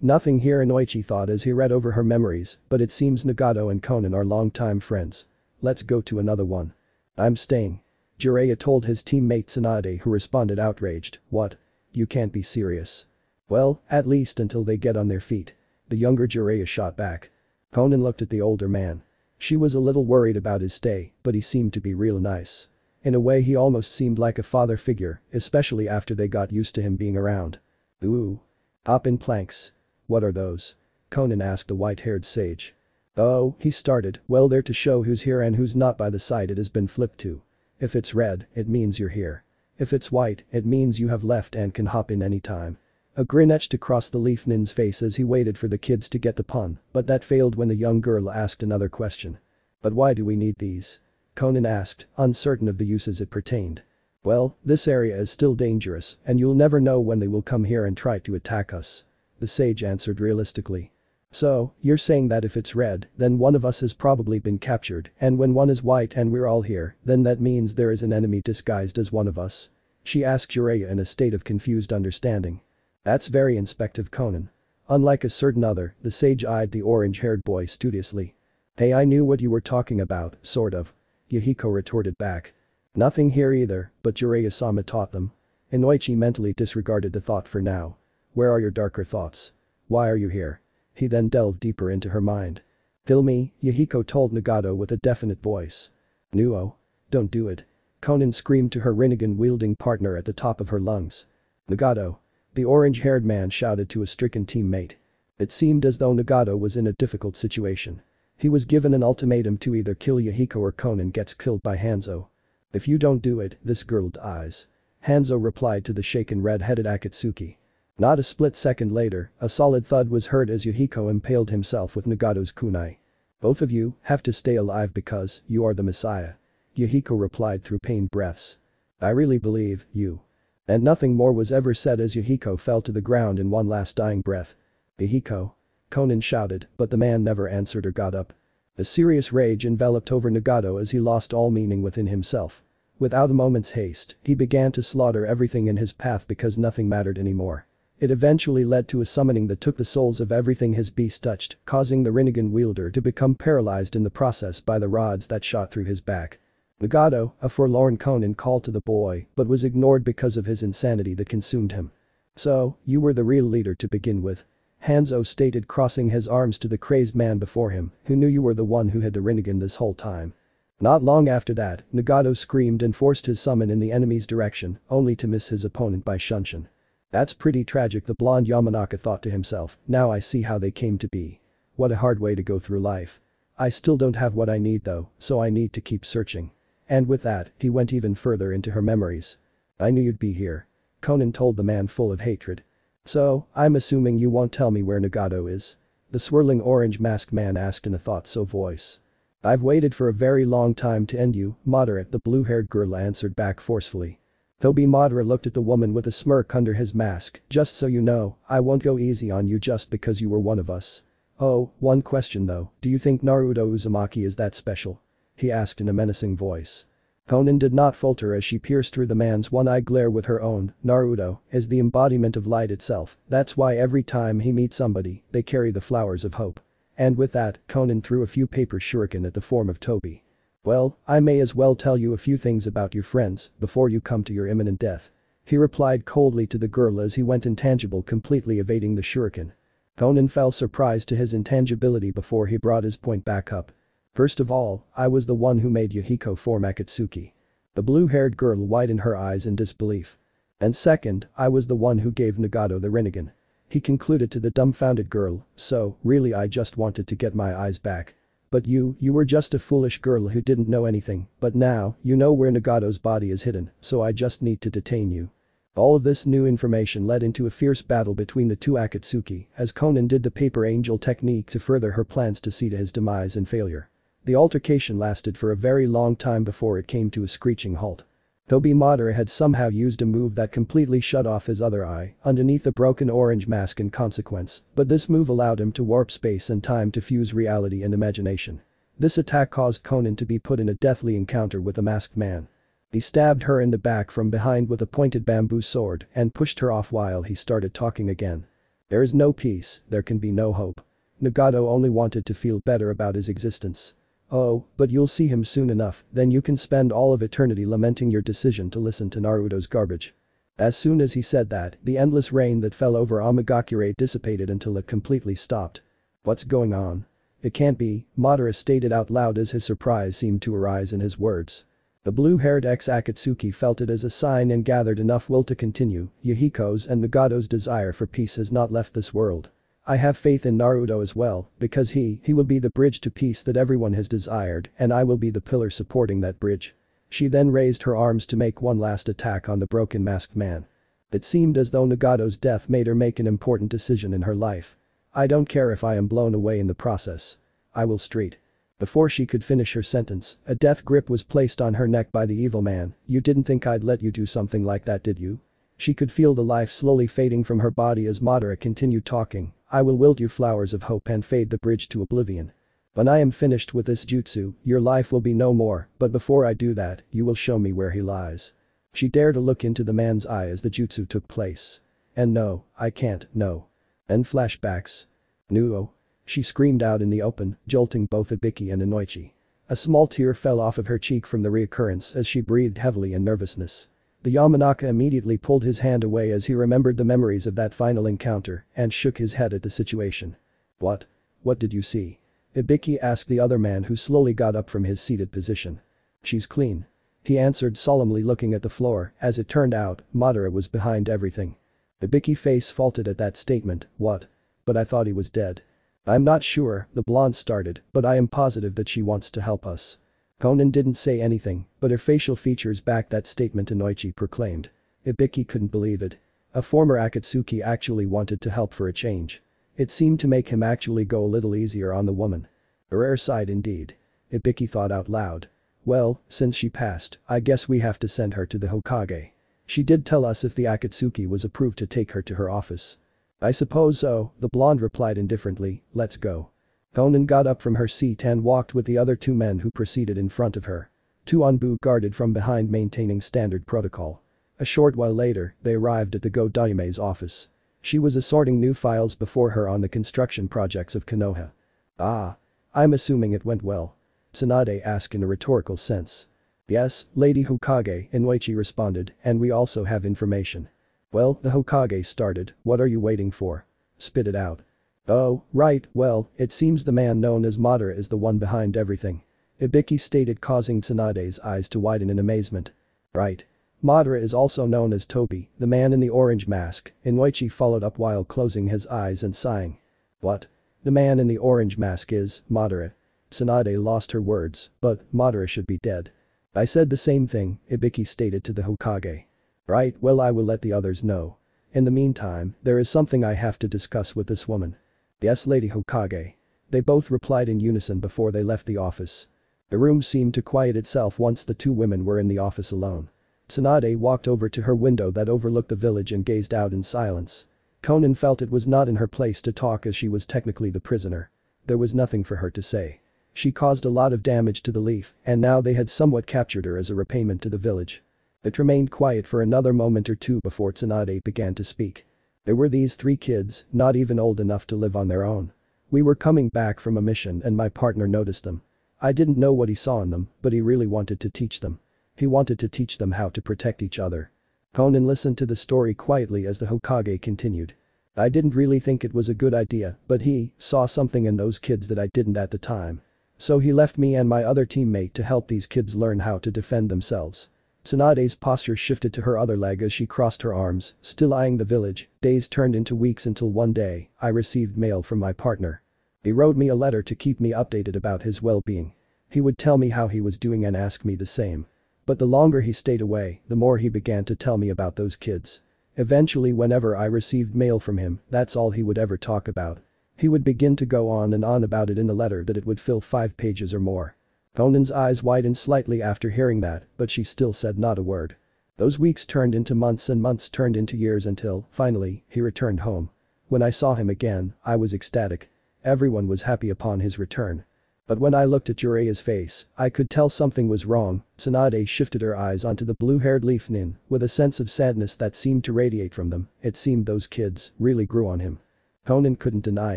A: Nothing here, Inoichi thought as he read over her memories, but it seems Nagato and Conan are longtime friends. "Let's go to another one." "I'm staying." Jiraiya told his teammate Tsunade, who responded outraged. "What? You can't be serious." "Well, at least until they get on their feet." The younger Jiraiya shot back. Conan looked at the older man. She was a little worried about his stay, but he seemed to be real nice. In a way he almost seemed like a father figure, especially after they got used to him being around. "Ooh. Hop in planks." "What are those?" Conan asked the white-haired sage. "Oh," he started, "well, they're to show who's here and who's not by the side it has been flipped to. If it's red, it means you're here. If it's white, it means you have left and can hop in anytime." A grin etched across the Leaf Nin's face as he waited for the kids to get the pun, but that failed when the young girl asked another question. "But why do we need these?" Conan asked, uncertain of the uses it pertained. "Well, this area is still dangerous, and you'll never know when they will come here and try to attack us." The sage answered realistically. "So, you're saying that if it's red, then one of us has probably been captured, and when one is white and we're all here, then that means there is an enemy disguised as one of us?" She asked Jiraiya in a state of confused understanding. "That's very inspective, Conan." Unlike a certain other, the sage eyed the orange-haired boy studiously. "Hey, I knew what you were talking about, sort of." Yahiko retorted back. "Nothing here either, but Jiraiya-sama taught them." Inoichi mentally disregarded the thought for now. "Where are your darker thoughts? Why are you here?" He then delved deeper into her mind. "Kill me," Yahiko told Nagato with a definite voice. "Nuo. Don't do it." Conan screamed to her Rinnegan-wielding partner at the top of her lungs. "Nagato." The orange-haired man shouted to a stricken teammate. It seemed as though Nagato was in a difficult situation. He was given an ultimatum to either kill Yahiko or Conan gets killed by Hanzo. "If you don't do it, this girl dies." Hanzo replied to the shaken red-headed Akatsuki. Not a split second later, a solid thud was heard as Yahiko impaled himself with Nagato's kunai. "Both of you have to stay alive because you are the Messiah." Yahiko replied through pained breaths. "I really believe you." And nothing more was ever said as Yahiko fell to the ground in one last dying breath. "Yahiko?" Conan shouted, but the man never answered or got up. A serious rage enveloped over Nagato as he lost all meaning within himself. Without a moment's haste, he began to slaughter everything in his path because nothing mattered anymore. It eventually led to a summoning that took the souls of everything his beast touched, causing the Rinnegan wielder to become paralyzed in the process by the rods that shot through his back. "Nagato," a forlorn Conan called to the boy, but was ignored because of his insanity that consumed him. "So, you were the real leader to begin with," Hanzo stated, crossing his arms to the crazed man before him, "who knew you were the one who had the Rinnegan this whole time?" Not long after that, Nagato screamed and forced his summon in the enemy's direction, only to miss his opponent by Shunshin. "That's pretty tragic," the blonde Yamanaka thought to himself. "Now I see how they came to be. What a hard way to go through life. I still don't have what I need though, so I need to keep searching." And with that, he went even further into her memories. "I knew you'd be here." Conan told the man full of hatred. "So, I'm assuming you won't tell me where Nagato is?" The swirling orange masked man asked in a thought-so voice. "I've waited for a very long time to end you, Madara," the blue-haired girl answered back forcefully. Tobi Madara looked at the woman with a smirk under his mask. "Just so you know, I won't go easy on you just because you were one of us." Oh, one question though, do you think Naruto Uzumaki is that special? He asked in a menacing voice. Konan did not falter as she pierced through the man's one-eye glare with her own. Naruto is the embodiment of light itself, that's why every time he meets somebody, they carry the flowers of hope. And with that, Konan threw a few paper shuriken at the form of Toby. Well, I may as well tell you a few things about your friends before you come to your imminent death. He replied coldly to the girl as he went intangible, completely evading the shuriken. Konan fell surprised to his intangibility before he brought his point back up. First of all, I was the one who made Yahiko form Akatsuki. The blue-haired girl widened her eyes in disbelief. And second, I was the one who gave Nagato the Rinnegan. He concluded to the dumbfounded girl, so, really I just wanted to get my eyes back. But you were just a foolish girl who didn't know anything, but now, you know where Nagato's body is hidden, so I just need to detain you. All of this new information led into a fierce battle between the two Akatsuki as Konan did the paper angel technique to further her plans to see to his demise and failure. The altercation lasted for a very long time before it came to a screeching halt. Toby Madara had somehow used a move that completely shut off his other eye underneath a broken orange mask in consequence, but this move allowed him to warp space and time to fuse reality and imagination. This attack caused Konan to be put in a deathly encounter with a masked man. He stabbed her in the back from behind with a pointed bamboo sword and pushed her off while he started talking again. There is no peace, there can be no hope. Nagato only wanted to feel better about his existence. Oh, but you'll see him soon enough, then you can spend all of eternity lamenting your decision to listen to Naruto's garbage. As soon as he said that, the endless rain that fell over Amagakure dissipated until it completely stopped. What's going on? It can't be, Madara stated out loud as his surprise seemed to arise in his words. The blue-haired ex-Akatsuki felt it as a sign and gathered enough will to continue. Yahiko's and Nagato's desire for peace has not left this world. I have faith in Naruto as well, because he will be the bridge to peace that everyone has desired, and I will be the pillar supporting that bridge. She then raised her arms to make one last attack on the broken masked man. It seemed as though Nagato's death made her make an important decision in her life. I don't care if I am blown away in the process. I will street. Before she could finish her sentence, a death grip was placed on her neck by the evil man. You didn't think I'd let you do something like that, did you? She could feel the life slowly fading from her body as Madara continued talking. I will wilt you flowers of hope and fade the bridge to oblivion. When I am finished with this jutsu, your life will be no more, but before I do that, you will show me where he lies. She dared to look into the man's eye as the jutsu took place. And no, I can't, no. Then flashbacks. Nuo. She screamed out in the open, jolting both Ibiki and Inoichi. A small tear fell off of her cheek from the reoccurrence as she breathed heavily in nervousness. The Yamanaka immediately pulled his hand away as he remembered the memories of that final encounter and shook his head at the situation. What? What did you see? Ibiki asked the other man who slowly got up from his seated position. She's clean. He answered solemnly looking at the floor. As it turned out, Madara was behind everything. Ibiki's face faltered at that statement. What? But I thought he was dead. I'm not sure, the blonde started, but I am positive that she wants to help us. Konan didn't say anything, but her facial features backed that statement. Inoichi proclaimed. Ibiki couldn't believe it. A former Akatsuki actually wanted to help for a change. It seemed to make him actually go a little easier on the woman. A rare sight indeed. Ibiki thought out loud. Well, since she passed, I guess we have to send her to the Hokage. She did tell us if the Akatsuki was approved to take her to her office. I suppose so, the blonde replied indifferently. Let's go. Konan got up from her seat and walked with the other two men who proceeded in front of her. Two Anbu guarded from behind maintaining standard protocol. A short while later, they arrived at the Go Daime's office. She was assorting new files before her on the construction projects of Konoha. Ah. I'm assuming it went well. Tsunade asked in a rhetorical sense. Yes, Lady Hokage, Inoichi responded, and we also have information. Well, the Hokage started, what are you waiting for? Spit it out. Oh, right, well, it seems the man known as Madara is the one behind everything. Ibiki stated, causing Tsunade's eyes to widen in amazement. Right. Madara is also known as Toby, the man in the orange mask. Inoichi followed up while closing his eyes and sighing. What? The man in the orange mask is Madara. Tsunade lost her words, but Madara should be dead. I said the same thing, Ibiki stated to the Hokage. Right, well I will let the others know. In the meantime, there is something I have to discuss with this woman. Yes, Lady Hokage. They both replied in unison before they left the office. The room seemed to quiet itself once the two women were in the office alone. Tsunade walked over to her window that overlooked the village and gazed out in silence. Konan felt it was not in her place to talk as she was technically the prisoner. there was nothing for her to say. She caused a lot of damage to the Leaf, and now they had somewhat captured her as a repayment to the village. It remained quiet for another moment or two before Tsunade began to speak. There were these 3 kids, not even old enough to live on their own. We were coming back from a mission and my partner noticed them. I didn't know what he saw in them, but he really wanted to teach them. He wanted to teach them how to protect each other. Konan listened to the story quietly as the Hokage continued. I didn't really think it was a good idea, but he saw something in those kids that I didn't at the time. So he left me and my other teammate to help these kids learn how to defend themselves. Tsunade's posture shifted to her other leg as she crossed her arms, still eyeing the village. Days turned into weeks until one day, I received mail from my partner. He wrote me a letter to keep me updated about his well-being. He would tell me how he was doing and ask me the same. But the longer he stayed away, the more he began to tell me about those kids. Eventually whenever I received mail from him, that's all he would ever talk about. He would begin to go on and on about it in the letter that it would fill 5 pages or more. Konan's eyes widened slightly after hearing that, but she still said not a word. Those weeks turned into months and months turned into years until, finally, he returned home. When I saw him again, I was ecstatic. Everyone was happy upon his return. But when I looked at Jiraiya's face, I could tell something was wrong. Tsunade shifted her eyes onto the blue-haired Leaf Nin, with a sense of sadness that seemed to radiate from them. It seemed those kids really grew on him. Konan couldn't deny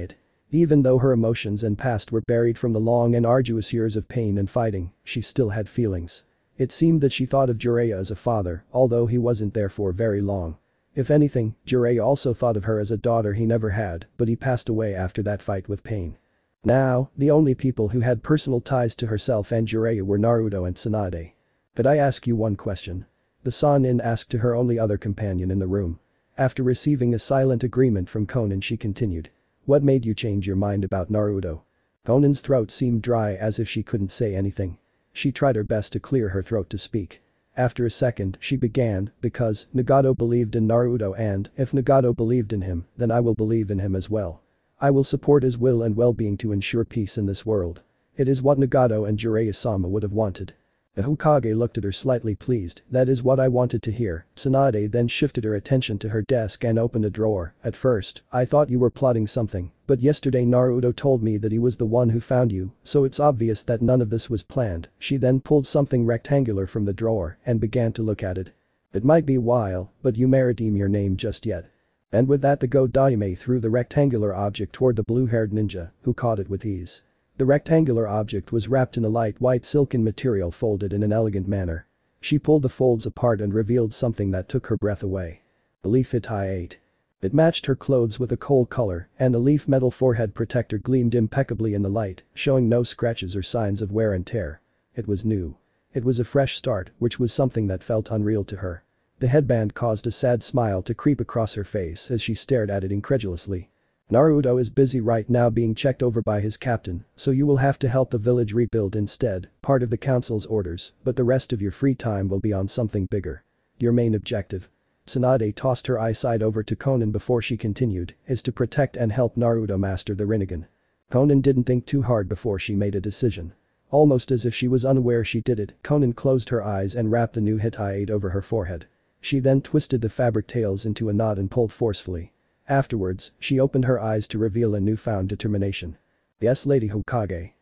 A: it. Even though her emotions and past were buried from the long and arduous years of pain and fighting, she still had feelings. It seemed that she thought of Jiraiya as a father, although he wasn't there for very long. If anything, Jiraiya also thought of her as a daughter he never had, but he passed away after that fight with Pain. Now, the only people who had personal ties to herself and Jiraiya were Naruto and Tsunade. "Could I ask you one question?" the Sannin asked to her only other companion in the room. After receiving a silent agreement from Konan, she continued. "What made you change your mind about Naruto?" Konan's throat seemed dry as if she couldn't say anything. She tried her best to clear her throat to speak. After a second, she began, "Because Nagato believed in Naruto and, if Nagato believed in him, then I will believe in him as well. I will support his will and well-being to ensure peace in this world. It is what Nagato and Jiraiya-sama would have wanted." The Hokage looked at her slightly pleased. "That is what I wanted to hear." Tsunade then shifted her attention to her desk and opened a drawer. "At first, I thought you were plotting something, but yesterday Naruto told me that he was the one who found you, so it's obvious that none of this was planned." She then pulled something rectangular from the drawer and began to look at it. "It might be a while, but you may redeem your name just yet." And with that the Go-Daime threw the rectangular object toward the blue-haired ninja, who caught it with ease. The rectangular object was wrapped in a light white silken material folded in an elegant manner. She pulled the folds apart and revealed something that took her breath away. The leaf Hitai-8. It matched her clothes with a coal color, and the leaf metal forehead protector gleamed impeccably in the light, showing no scratches or signs of wear and tear. It was new. It was a fresh start, which was something that felt unreal to her. The headband caused a sad smile to creep across her face as she stared at it incredulously. "Naruto is busy right now being checked over by his captain, so you will have to help the village rebuild instead, part of the council's orders, but the rest of your free time will be on something bigger. Your main objective." Tsunade tossed her eyesight over to Konan before she continued, "is to protect and help Naruto master the Rinnegan." Konan didn't think too hard before she made a decision. Almost as if she was unaware she did it, Konan closed her eyes and wrapped the new Hitai-8 over her forehead. She then twisted the fabric tails into a knot and pulled forcefully. Afterwards, she opened her eyes to reveal a newfound determination. "Yes, Lady Hokage."